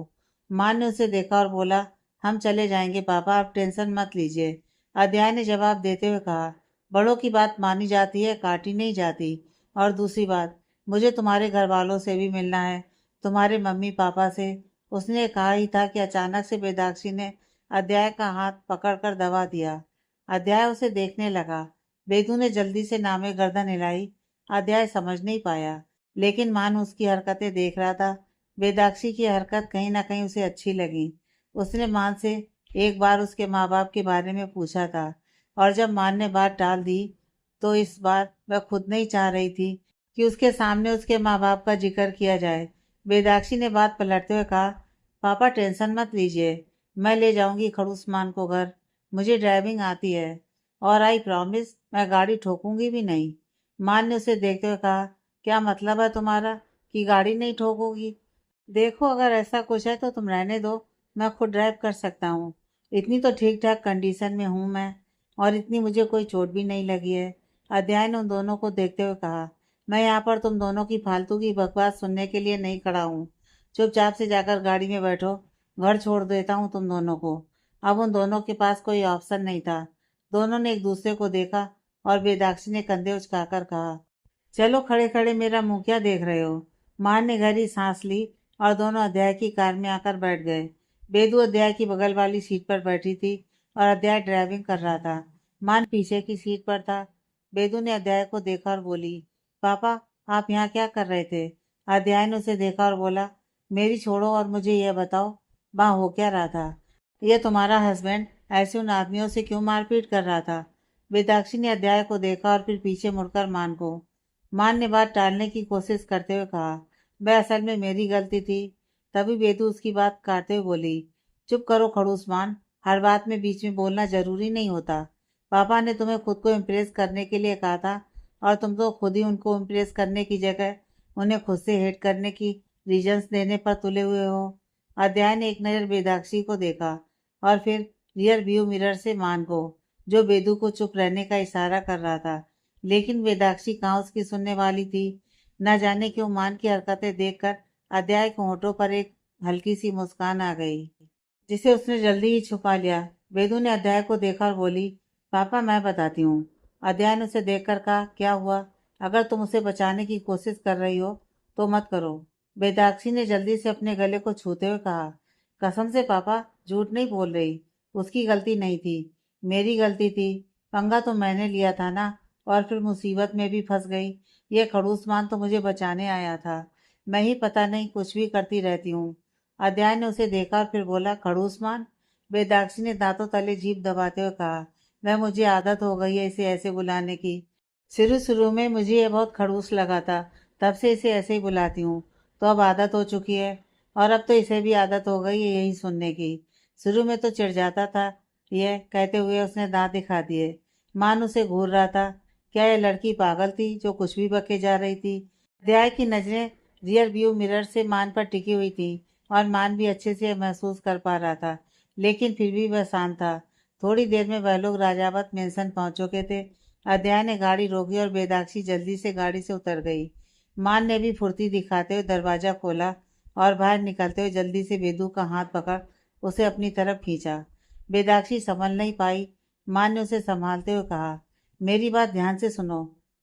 मान ने उसे देखा और बोला, हम चले जाएंगे पापा, आप टेंशन मत लीजिए। अध्याय ने जवाब देते हुए कहा, बड़ों की बात मानी जाती है, काटी नहीं जाती। और दूसरी बात, मुझे तुम्हारे घर वालों से भी मिलना है, तुम्हारे मम्मी पापा से। उसने कहा ही था कि अचानक से बेदाक्षी ने अध्याय का हाथ पकड़कर दबा दिया। अध्याय उसे देखने लगा। बेदू ने जल्दी से नामे गर्दन हिलाई। अध्याय समझ नहीं पाया, लेकिन मान उसकी हरकतें देख रहा था। बेदाक्षी की हरकत कहीं ना कहीं उसे अच्छी लगी। उसने मान से एक बार उसके माँ बाप के बारे में पूछा था, और जब मान ने बात टाल दी, तो इस बार वह खुद नहीं चाह रही थी कि उसके सामने उसके माँ बाप का जिक्र किया जाए। बेदाक्षी ने बात पलटते हुए कहा, पापा टेंशन मत लीजिए, मैं ले जाऊंगी खड़ूस मान को घर। मुझे ड्राइविंग आती है, और आई प्रॉमिस मैं गाड़ी ठोकूंगी भी नहीं। मान ने उसे देखते हुए कहा, क्या मतलब है तुम्हारा कि गाड़ी नहीं ठोकोगी। देखो, अगर ऐसा कुछ है तो तुम रहने दो, मैं खुद ड्राइव कर सकता हूँ। इतनी तो ठीक ठाक कंडीशन में हूँ मैं, और इतनी मुझे कोई चोट भी नहीं लगी है। अध्याय ने उन दोनों को देखते हुए कहा, मैं यहाँ पर तुम दोनों की फालतू की बकवास सुनने के लिए नहीं खड़ा हूँ। चुपचाप से जाकर गाड़ी में बैठो, घर छोड़ देता हूँ तुम दोनों को। अब उन दोनों के पास कोई ऑप्शन नहीं था। दोनों ने एक दूसरे को देखा, और बेदाक्षी ने कंधे उचकाकर कहा, चलो खड़े खड़े मेरा मुंह क्या देख रहे हो। मान ने गहरी सांस ली, और दोनों अध्याय की कार में आकर बैठ गए। बेदू अध्याय की बगल वाली सीट पर बैठी थी, और अध्याय ड्राइविंग कर रहा था। मान पीछे की सीट पर था। बेदू ने अध्याय को देखा और बोली, पापा आप यहाँ क्या कर रहे थे। अध्याय ने उसे देखा और बोला, मेरी छोड़ो और मुझे यह बताओ, वहाँ हो क्या रहा था। यह तुम्हारा हस्बैंड ऐसे उन आदमियों से क्यों मारपीट कर रहा था। बेदाक्षी ने अध्याय को देखा और फिर पीछे मुड़कर मान को। मान ने बात टालने की कोशिश करते हुए कहा, वह असल में मेरी गलती थी। तभी बेदू उसकी बात काटते हुए बोली, चुप करो खड़ूस मान, हर बात में बीच में बोलना जरूरी नहीं होता। पापा ने तुम्हें खुद को इम्प्रेस करने के लिए कहा था, और तुम तो खुद ही उनको इम्प्रेस करने की जगह उन्हें खुद से हेट करने की रीजंस देने पर तुले हुए हो। अध्याय ने एक नज़र बेदाक्षी को देखा, और फिर रियर व्यू मिरर से मान को, जो बेदू को चुप रहने का इशारा कर रहा था। लेकिन वेदाक्षी कहाँ उसकी सुनने वाली थी। न जाने क्यों मान की हरकतें देखकर अध्याय के होठों पर एक हल्की सी मुस्कान आ गई, जिसे उसने जल्दी ही छुपा लिया। वेदू ने अध्याय को देखा और बोली, पापा मैं बताती हूँ। अध्याय ने उसे देखकर कहा, क्या हुआ? अगर तुम उसे बचाने की कोशिश कर रही हो तो मत करो। बेदाक्षी ने जल्दी से अपने गले को छूते हुए कहा, कसम से पापा झूठ नहीं बोल रही, उसकी गलती नहीं थी, मेरी गलती थी। पंगा तो मैंने लिया था ना, और फिर मुसीबत में भी फंस गई। ये खड़ूसमान तो मुझे बचाने आया था, मैं ही पता नहीं कुछ भी करती रहती हूँ। अध्याय ने उसे देखा और फिर बोला, खड़ूसमान? बेदाक्षी ने दांतों तले जीभ दबाते हुए कहा, वह मुझे आदत हो गई है इसे ऐसे बुलाने की। शुरू शुरू में मुझे ये बहुत खड़ूस लगा था, तब से इसे ऐसे ही बुलाती हूँ। तो अब आदत हो चुकी है, और अब तो इसे भी आदत हो गई है यही सुनने की। शुरू में तो चिढ़ जाता था। यह कहते हुए उसने दांत दिखा दिए। मान उसे घूर रहा था, क्या यह लड़की पागल थी जो कुछ भी बके जा रही थी? अध्याय की नजरें रियर व्यू मिरर से मान पर टिकी हुई थी, और मान भी अच्छे से महसूस कर पा रहा था, लेकिन फिर भी वह शांत था। थोड़ी देर में वह लोग राजावत मेंशन पहुंच चुके थे। अध्याय ने गाड़ी रोकी और बेदाक्षी जल्दी से गाड़ी से उतर गई। मान ने भी फुर्ती दिखाते हुए दरवाजा खोला और बाहर निकलते हुए जल्दी से बेदू का हाथ पकड़ उसे अपनी तरफ खींचा। बेदाक्षी संभल नहीं पाई। मान ने उसे संभालते हुए कहा, मेरी बात ध्यान से सुनो।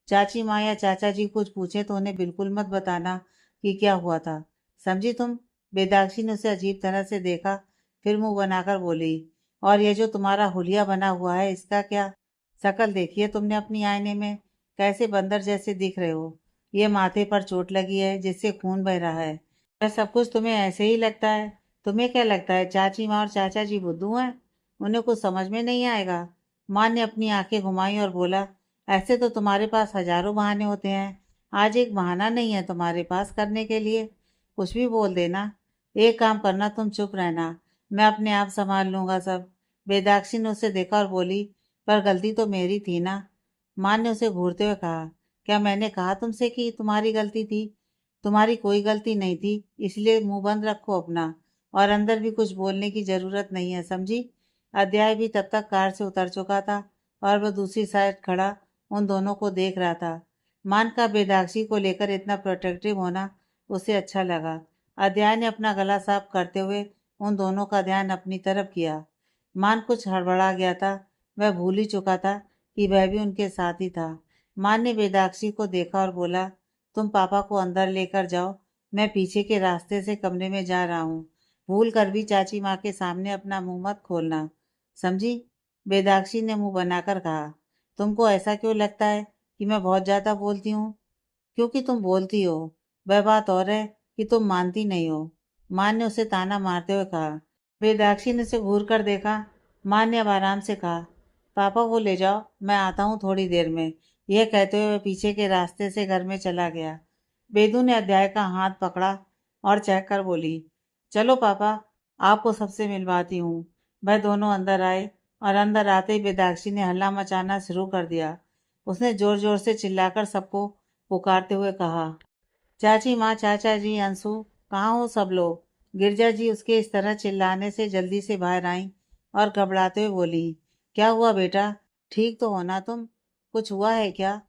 चाची माँ या चाचा जी कुछ पूछे तो उन्हें बिल्कुल मत बताना कि क्या हुआ था, समझी तुम? बेदाक्षी ने उसे अजीब तरह से देखा, फिर मुंह बनाकर बोली, और ये जो तुम्हारा हुलिया बना हुआ है इसका क्या? शक्ल देखी है तुमने अपनी आईने में? कैसे बंदर जैसे दिख रहे हो। ये माथे पर चोट लगी है जिससे खून बह रहा है। वह सब कुछ तुम्हें ऐसे ही लगता है? तुम्हें क्या लगता है चाची माँ और चाचा जी बुद्धू हैं? उन्हें कुछ समझ में नहीं आएगा? माँ ने अपनी आंखें घुमाई और बोला, ऐसे तो तुम्हारे पास हजारों बहाने होते हैं, आज एक बहाना नहीं है तुम्हारे पास करने के लिए? कुछ भी बोल देना। एक काम करना, तुम चुप रहना, मैं अपने आप संभाल लूंगा सब। बेदाक्षी ने उसे देखा और बोली, पर गलती तो मेरी थी ना? माँ ने उसे घूरते हुए कहा, क्या मैंने कहा तुमसे कि तुम्हारी गलती थी? तुम्हारी कोई गलती नहीं थी, इसलिए मुंह बंद रखो अपना, और अंदर भी कुछ बोलने की जरूरत नहीं है, समझी? अध्याय भी तब तक कार से उतर चुका था, और वह दूसरी साइड खड़ा उन दोनों को देख रहा था। मान का बेदाक्षी को लेकर इतना प्रोटेक्टिव होना उसे अच्छा लगा। अध्याय ने अपना गला साफ करते हुए उन दोनों का ध्यान अपनी तरफ किया। मान कुछ हड़बड़ा गया था, वह भूल ही चुका था कि वह भी उनके साथ ही था। मान ने बेदाक्षी को देखा और बोला, तुम पापा को अंदर लेकर जाओ, मैं पीछे के रास्ते से कमरे में जा रहा हूँ। भूल कर भी चाची माँ के सामने अपना मुंह मत खोलना, समझी? बेदाक्षी ने मुंह बनाकर कहा, तुमको ऐसा क्यों लगता है कि मैं बहुत ज्यादा बोलती हूँ? क्योंकि तुम बोलती हो, वह बात और है कि तुम मानती नहीं हो। माँ ने उसे ताना मारते हुए कहा। बेदाक्षी ने उसे घूर कर देखा। माँ ने अब आराम से कहा, पापा को ले जाओ, मैं आता हूँ थोड़ी देर में। यह कहते हुए वह पीछे के रास्ते से घर में चला गया। बेदू ने अध्याय का हाथ पकड़ा और चेक कर बोली, चलो पापा, आपको सबसे मिलवाती हूँ। वह दोनों अंदर आए, और अंदर आते ही बेदाक्षी ने हल्ला मचाना शुरू कर दिया। उसने जोर जोर से चिल्लाकर सबको पुकारते हुए कहा, चाची माँ, चाचा जी, अंशु, कहाँ हो सब लोग? गिरजा जी उसके इस तरह चिल्लाने से जल्दी से बाहर आईं और घबराते हुए बोली, क्या हुआ बेटा? ठीक तो हो ना तुम? कुछ हुआ है क्या?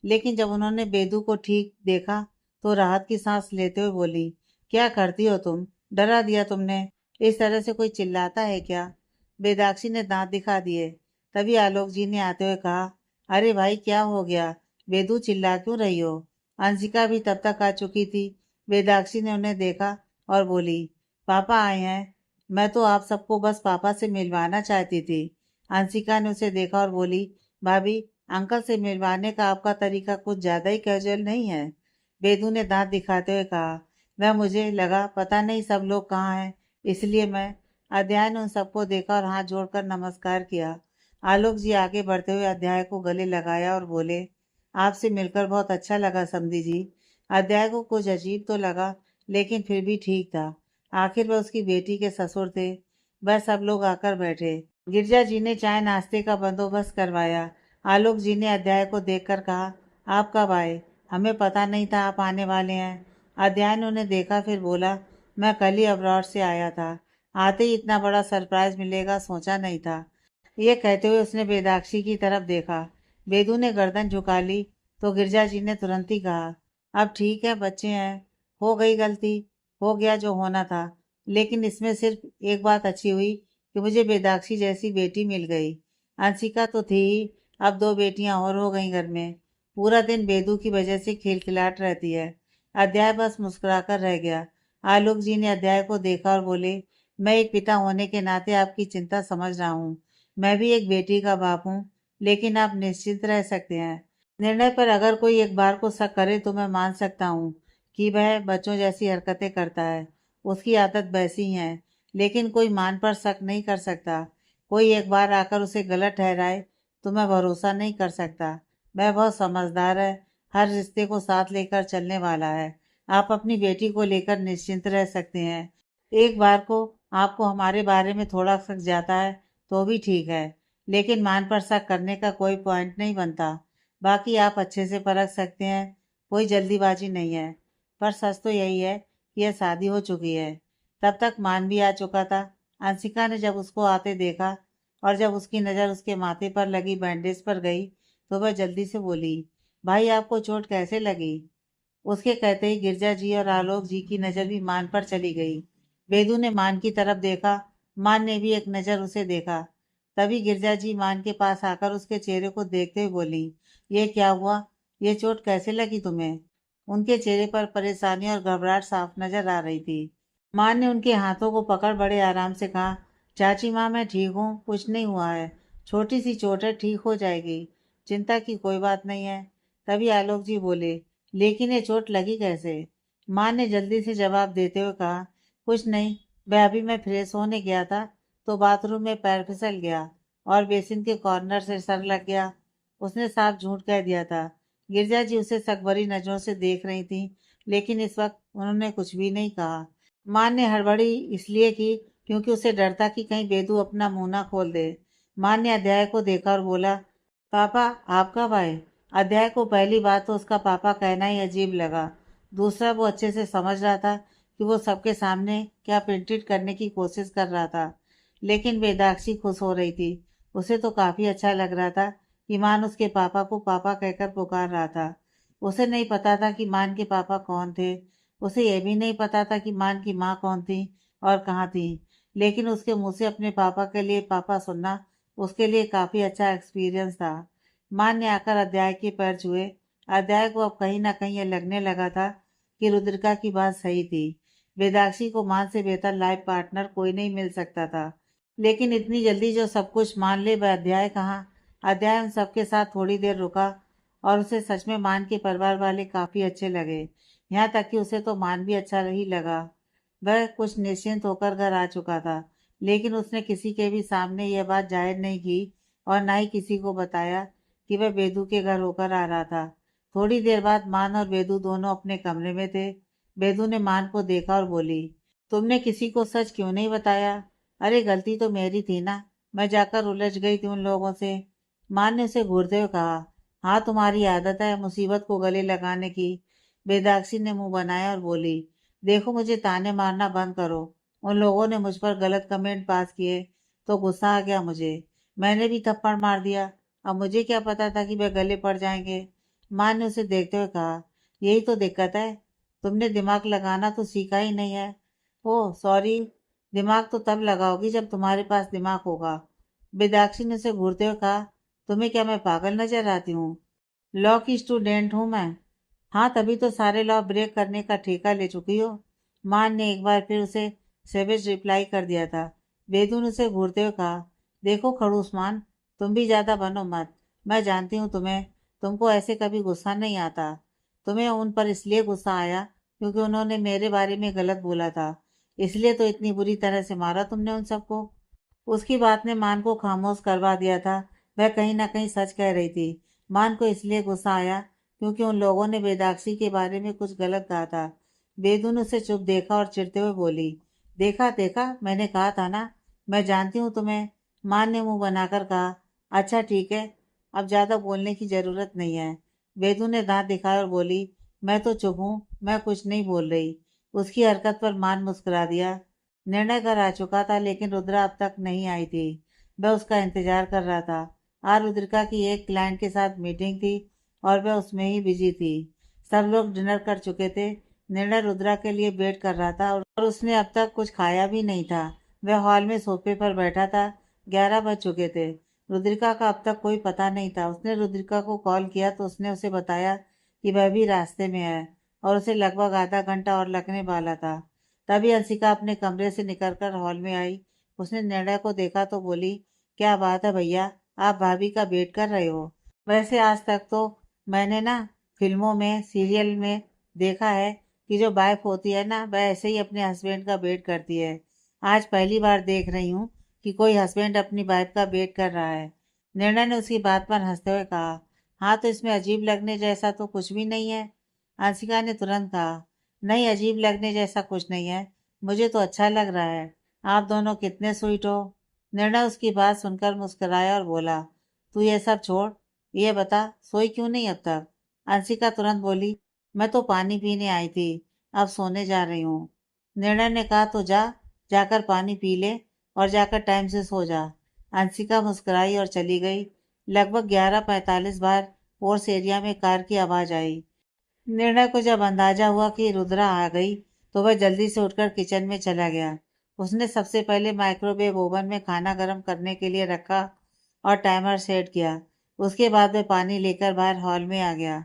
लेकिन जब उन्होंने बेदू को ठीक देखा तो राहत की सांस लेते हुए बोली, क्या करती हो तुम? डरा दिया तुमने। इस तरह से कोई चिल्लाता है क्या? बेदाक्षी ने दांत दिखा दिए। तभी आलोक जी ने आते हुए कहा, अरे भाई क्या हो गया? बेदू चिल्ला क्यों रही हो? अंशिका भी तब तक आ चुकी थी। बेदाक्षी ने उन्हें देखा और बोली, पापा आए हैं। मैं तो आप सबको बस पापा से मिलवाना चाहती थी। अंशिका ने उसे देखा और बोली, भाभी, अंकल से मिलवाने का आपका तरीका कुछ ज्यादा ही कैजुअल नहीं है? बेदू ने दांत दिखाते हुए कहा, वह मुझे लगा पता नहीं सब लोग कहाँ हैं, इसलिए मैं। अध्याय ने उन सबको देखा और हाथ जोड़कर नमस्कार किया। आलोक जी आगे बढ़ते हुए अध्याय को गले लगाया और बोले, आपसे मिलकर बहुत अच्छा लगा समधी जी। अध्याय को कुछ अजीब तो लगा, लेकिन फिर भी ठीक था। आखिर वह उसकी बेटी के ससुर थे। वह सब लोग आकर बैठे। गिरजा जी ने चाय नाश्ते का बंदोबस्त करवाया। आलोक जी ने अध्याय को देखकर कहा, आप कब आए? हमें पता नहीं था आप आने वाले हैं। अध्याय ने उन्हें देखा, फिर बोला, मैं कल ही अब्रॉड से आया था। आते ही इतना बड़ा सरप्राइज मिलेगा सोचा नहीं था। ये कहते हुए उसने बेदाक्षी की तरफ देखा। बेदू ने गर्दन झुका ली तो गिरजा जी ने तुरंत ही कहा, अब ठीक है, बच्चे हैं, हो गई गलती, हो गया जो होना था। लेकिन इसमें सिर्फ एक बात अच्छी हुई कि मुझे बेदाक्षी जैसी बेटी मिल गई। अंशिका तो थी ही, अब दो बेटियां और हो गई घर में। पूरा दिन बेदू की वजह से खिलखिलाट रहती है। अध्याय बस मुस्कुराकर रह गया। आलोक जी ने अध्याय को देखा और बोले, मैं एक पिता होने के नाते आपकी चिंता समझ रहा हूँ। मैं भी एक बेटी का बाप हूँ, लेकिन आप निश्चिंत रह सकते हैं। निर्णय पर अगर कोई एक बार को शक करे तो मैं मान सकता हूँ कि वह बच्चों जैसी हरकतें करता है। उसकी आदत वैसी है, लेकिन कोई मान पर शक नहीं कर सकता। कोई एक बार आकर उसे गलत ठहराए तो मैं भरोसा नहीं कर सकता। वह बहुत समझदार है, हर रिश्ते को साथ लेकर चलने वाला है। आप अपनी बेटी को लेकर निश्चिंत रह सकते हैं। एक बार को आपको हमारे बारे में थोड़ा शक जाता है तो भी ठीक है, लेकिन मान पर शक करने का कोई पॉइंट नहीं बनता। बाकी आप अच्छे से परख सकते हैं, कोई जल्दीबाजी नहीं है। पर सच तो यही है कि यह शादी हो चुकी है। तब तक मान भी आ चुका था। अंशिका ने जब उसको आते देखा और जब उसकी नज़र उसके माथे पर लगी बैंडेज पर गई तो वह जल्दी से बोली, भाई आपको चोट कैसे लगी? उसके कहते ही गिरजा जी और आलोक जी की नज़र भी मान पर चली गई। वेदू ने मान की तरफ देखा, मान ने भी एक नज़र उसे देखा। तभी गिरजा जी मान के पास आकर उसके चेहरे को देखते हुए बोली, ये क्या हुआ? ये चोट कैसे लगी तुम्हें? उनके चेहरे पर परेशानी और घबराहट साफ नजर आ रही थी। मान ने उनके हाथों को पकड़ बड़े आराम से कहा, चाची माँ मैं ठीक हूँ, कुछ नहीं हुआ है। छोटी सी चोट है, ठीक हो जाएगी। चिंता की कोई बात नहीं है। तभी आलोक जी बोले, लेकिन ये चोट लगी कैसे? माँ ने जल्दी से जवाब देते हुए कहा, कुछ नहीं, वह अभी मैं फ्रेश होने गया था तो बाथरूम में पैर फिसल गया और बेसिन के कॉर्नर से सर लग गया। उसने साफ झूठ कह दिया था। गिरजा जी उसे सकभरी नजरों से देख रही थी, लेकिन इस वक्त उन्होंने कुछ भी नहीं कहा। माँ ने हड़बड़ी इसलिए की क्योंकि उसे डर था कि कहीं बेदू अपना मुंह ना खोल दे। माँ ने अध्याय को देखा और बोला, पापा आप कब आए? अध्याय को पहली बात तो उसका पापा कहना ही अजीब लगा। दूसरा, वो अच्छे से समझ रहा था कि वो सबके सामने क्या प्रिंटेड करने की कोशिश कर रहा था, लेकिन बेदाक्षी खुश हो रही थी। उसे तो काफी अच्छा लग रहा था कि मान उसके पापा को पापा कहकर पुकार रहा था। उसे नहीं पता था कि मान के पापा कौन थे। उसे यह भी नहीं पता था कि मान की माँ कौन थी और कहाँ थी। लेकिन उसके मुंह से अपने पापा के लिए पापा सुनना उसके लिए काफी अच्छा एक्सपीरियंस था। मान ने आकर अध्याय के पैर छुए। अध्याय को अब कहीं ना कहीं यह लगने लगा था कि रुद्रिका की बात सही थी। वेदाक्षी को मान से बेहतर लाइफ पार्टनर कोई नहीं मिल सकता था। लेकिन इतनी जल्दी जो सब कुछ मान ले वह अध्याय कहाँ? अध्याय उन सबके साथ थोड़ी देर रुका और उसे सच में मान के परिवार वाले काफी अच्छे लगे। यहाँ तक कि उसे तो मान भी अच्छा ही लगा। वह कुछ निश्चिंत होकर घर आ चुका था, लेकिन उसने किसी के भी सामने यह बात जाहिर नहीं की और ना ही किसी को बताया कि वह बेदू के घर होकर आ रहा था। थोड़ी देर बाद मान और बेदू दोनों अपने कमरे में थे। बेदू ने मान को देखा और बोली, तुमने किसी को सच क्यों नहीं बताया? अरे गलती तो मेरी थी ना, मैं जाकर उलझ गई थी उन लोगों से। मान ने उसे घूरते हुए कहा, हाँ तुम्हारी आदत है मुसीबत को गले लगाने की। बेदाक्षी ने मुंह बनाया और बोली, देखो मुझे ताने मारना बंद करो। उन लोगों ने मुझ पर गलत कमेंट पास किए तो गुस्सा आ गया मुझे। मैंने भी थप्पड़ मार दिया। अब मुझे क्या पता था कि वे गले पड़ जाएंगे। माँ ने उसे देखते हुए कहा, यही तो दिक्कत है, तुमने दिमाग लगाना तो सीखा ही नहीं है। ओह सॉरी, दिमाग तो तब लगाओगी जब तुम्हारे पास दिमाग होगा। बेदाक्षी ने उसे घूरते हुए कहा, तुम्हें क्या मैं पागल नजर आती हूँ? लॉ की स्टूडेंट हूँ मैं। हाँ तभी तो सारे लॉ ब्रेक करने का ठेका ले चुकी हो। मान ने एक बार फिर उसे सेवेज रिप्लाई कर दिया था। वेदू ने उसे घूरते हुए कहा, देखो खड़ूस मान, तुम भी ज्यादा बनो मत। मैं जानती हूँ तुम्हें, तुमको ऐसे कभी गुस्सा नहीं आता। तुम्हें उन पर इसलिए गुस्सा आया क्योंकि उन्होंने मेरे बारे में गलत बोला था, इसलिए तो इतनी बुरी तरह से मारा तुमने उन सबको। उसकी बात ने मान को खामोश करवा दिया था। वह कहीं ना कहीं सच कह रही थी। मान को इसलिए गुस्सा आया क्योंकि उन लोगों ने बेदाक्षी के बारे में कुछ गलत कहा था। बेदू ने उसे चुप देखा और चिढ़ते हुए बोली, देखा देखा, मैंने कहा था ना, मैं जानती हूँ तुम्हें। मान ने मुंह बनाकर कहा, अच्छा ठीक है, अब ज्यादा बोलने की जरूरत नहीं है। बेदू ने दांत दिखाया और बोली, मैं तो चुप हूँ, मैं कुछ नहीं बोल रही। उसकी हरकत पर मान मुस्कुरा दिया। निर्णय घर आ चुका था, लेकिन रुद्रा अब तक नहीं आई थी। वह उसका इंतजार कर रहा था। आज रुद्रिका की एक क्लाइंट के साथ मीटिंग थी और वह उसमें ही बिजी थी। सब लोग डिनर कर चुके थे। निर्णय रुद्रा के लिए वेट कर रहा था और उसने अब तक कुछ खाया भी नहीं था। वह हॉल में सोफे पर बैठा था। 11 बज चुके थे। रुद्रिका का अब तक कोई पता नहीं था। उसने रुद्रिका को कॉल किया तो उसने उसे बताया कि वह भी रास्ते में है और उसे लगभग आधा घंटा और लगने वाला था। तभी अंशिका अपने कमरे से निकलकर हॉल में आई। उसने निर्णय को देखा तो बोली, क्या बात है भैया, आप भाभी का वेट कर रहे हो? वैसे आज तक तो मैंने ना फिल्मों में सीरियल में देखा है कि जो वाइफ होती है ना वह ऐसे ही अपने हस्बैंड का वेट करती है। आज पहली बार देख रही हूँ कि कोई हस्बैंड अपनी वाइफ का वेट कर रहा है। निर्णय ने उसकी बात पर हंसते हुए कहा, हाँ तो इसमें अजीब लगने जैसा तो कुछ भी नहीं है। आशिका ने तुरंत कहा, नहीं अजीब लगने जैसा कुछ नहीं है, मुझे तो अच्छा लग रहा है। आप दोनों कितने स्वीट हो। निर्णय उसकी बात सुनकर मुस्कुराया और बोला, तू ये सब छोड़, ये बता सोई क्यों नहीं अब तक? अंशिका तुरंत बोली, मैं तो पानी पीने आई थी, अब सोने जा रही हूँ। निर्णय ने कहा, तो जाकर पानी पी ले और जाकर टाइम से सो जा। अंशिका मुस्कुराई और चली गई। लगभग 11:45 बार फोर्स एरिया में कार की आवाज आई। निर्णय को जब अंदाजा हुआ कि रुद्रा आ गई तो वह जल्दी से उठकर किचन में चला गया। उसने सबसे पहले माइक्रोवेव ओवन में खाना गर्म करने के लिए रखा और टाइमर सेट किया। उसके बाद वह पानी लेकर बाहर हॉल में आ गया।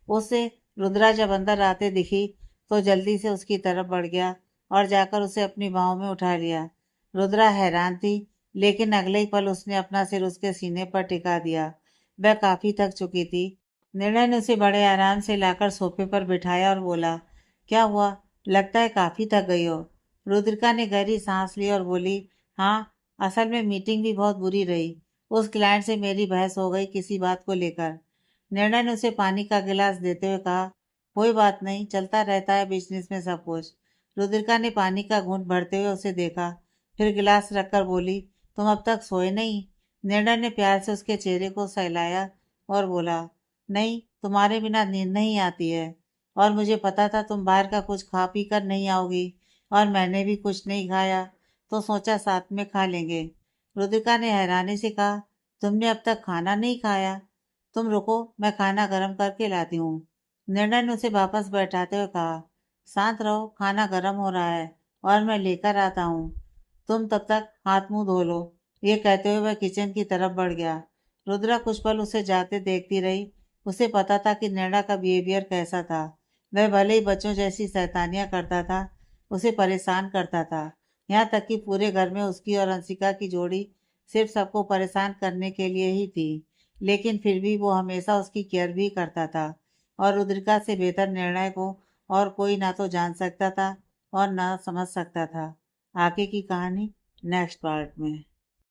उससे रुद्रा जब अंदर आते दिखी तो जल्दी से उसकी तरफ बढ़ गया और जाकर उसे अपनी बाहों में उठा लिया। रुद्रा हैरान थी, लेकिन अगले ही पल उसने अपना सिर उसके सीने पर टिका दिया। वह काफी थक चुकी थी। निर्णय ने उसे बड़े आराम से लाकर सोफे पर बिठाया और बोला, क्या हुआ, लगता है काफी थक गई हो। रुद्रिका ने गहरी सांस ली और बोली, हाँ, असल में मीटिंग भी बहुत बुरी रही। उस क्लाइंट से मेरी बहस हो गई किसी बात को लेकर। निर्णय ने उसे पानी का गिलास देते हुए कहा, कोई बात नहीं, चलता रहता है बिजनेस में सब कुछ। रुद्रिका ने पानी का घूंट भरते हुए उसे देखा, फिर गिलास रखकर बोली, तुम अब तक सोए नहीं? निर्णय ने प्यार से उसके चेहरे को सहलाया और बोला, नहीं, तुम्हारे बिना नींद नहीं आती है। और मुझे पता था तुम बाहर का कुछ खा पी कर नहीं आओगी, और मैंने भी कुछ नहीं खाया, तो सोचा साथ में खा लेंगे। रुद्रिका ने हैरानी से कहा, तुमने अब तक खाना नहीं खाया? तुम रुको, मैं खाना गर्म करके लाती हूँ। निर्णय ने उसे वापस बैठाते हुए कहा, शांत रहो, खाना गर्म हो रहा है और मैं लेकर आता हूँ। तुम तब तक हाथ मुंह धो लो। ये कहते हुए वह किचन की तरफ बढ़ गया। रुद्रा कुछ पल उसे जाते देखती रही। उसे पता था कि निर्णय का बिहेवियर कैसा था। वह भले ही बच्चों जैसी शैतानियां करता था, उसे परेशान करता था। यहाँ तक कि पूरे घर में उसकी और अंशिका की जोड़ी सिर्फ सबको परेशान करने के लिए ही थी। लेकिन फिर भी वो हमेशा उसकी केयर भी करता था। और रुद्रिका से बेहतर निर्णय को और कोई ना तो जान सकता था और ना समझ सकता था। आगे की कहानी नेक्स्ट पार्ट में।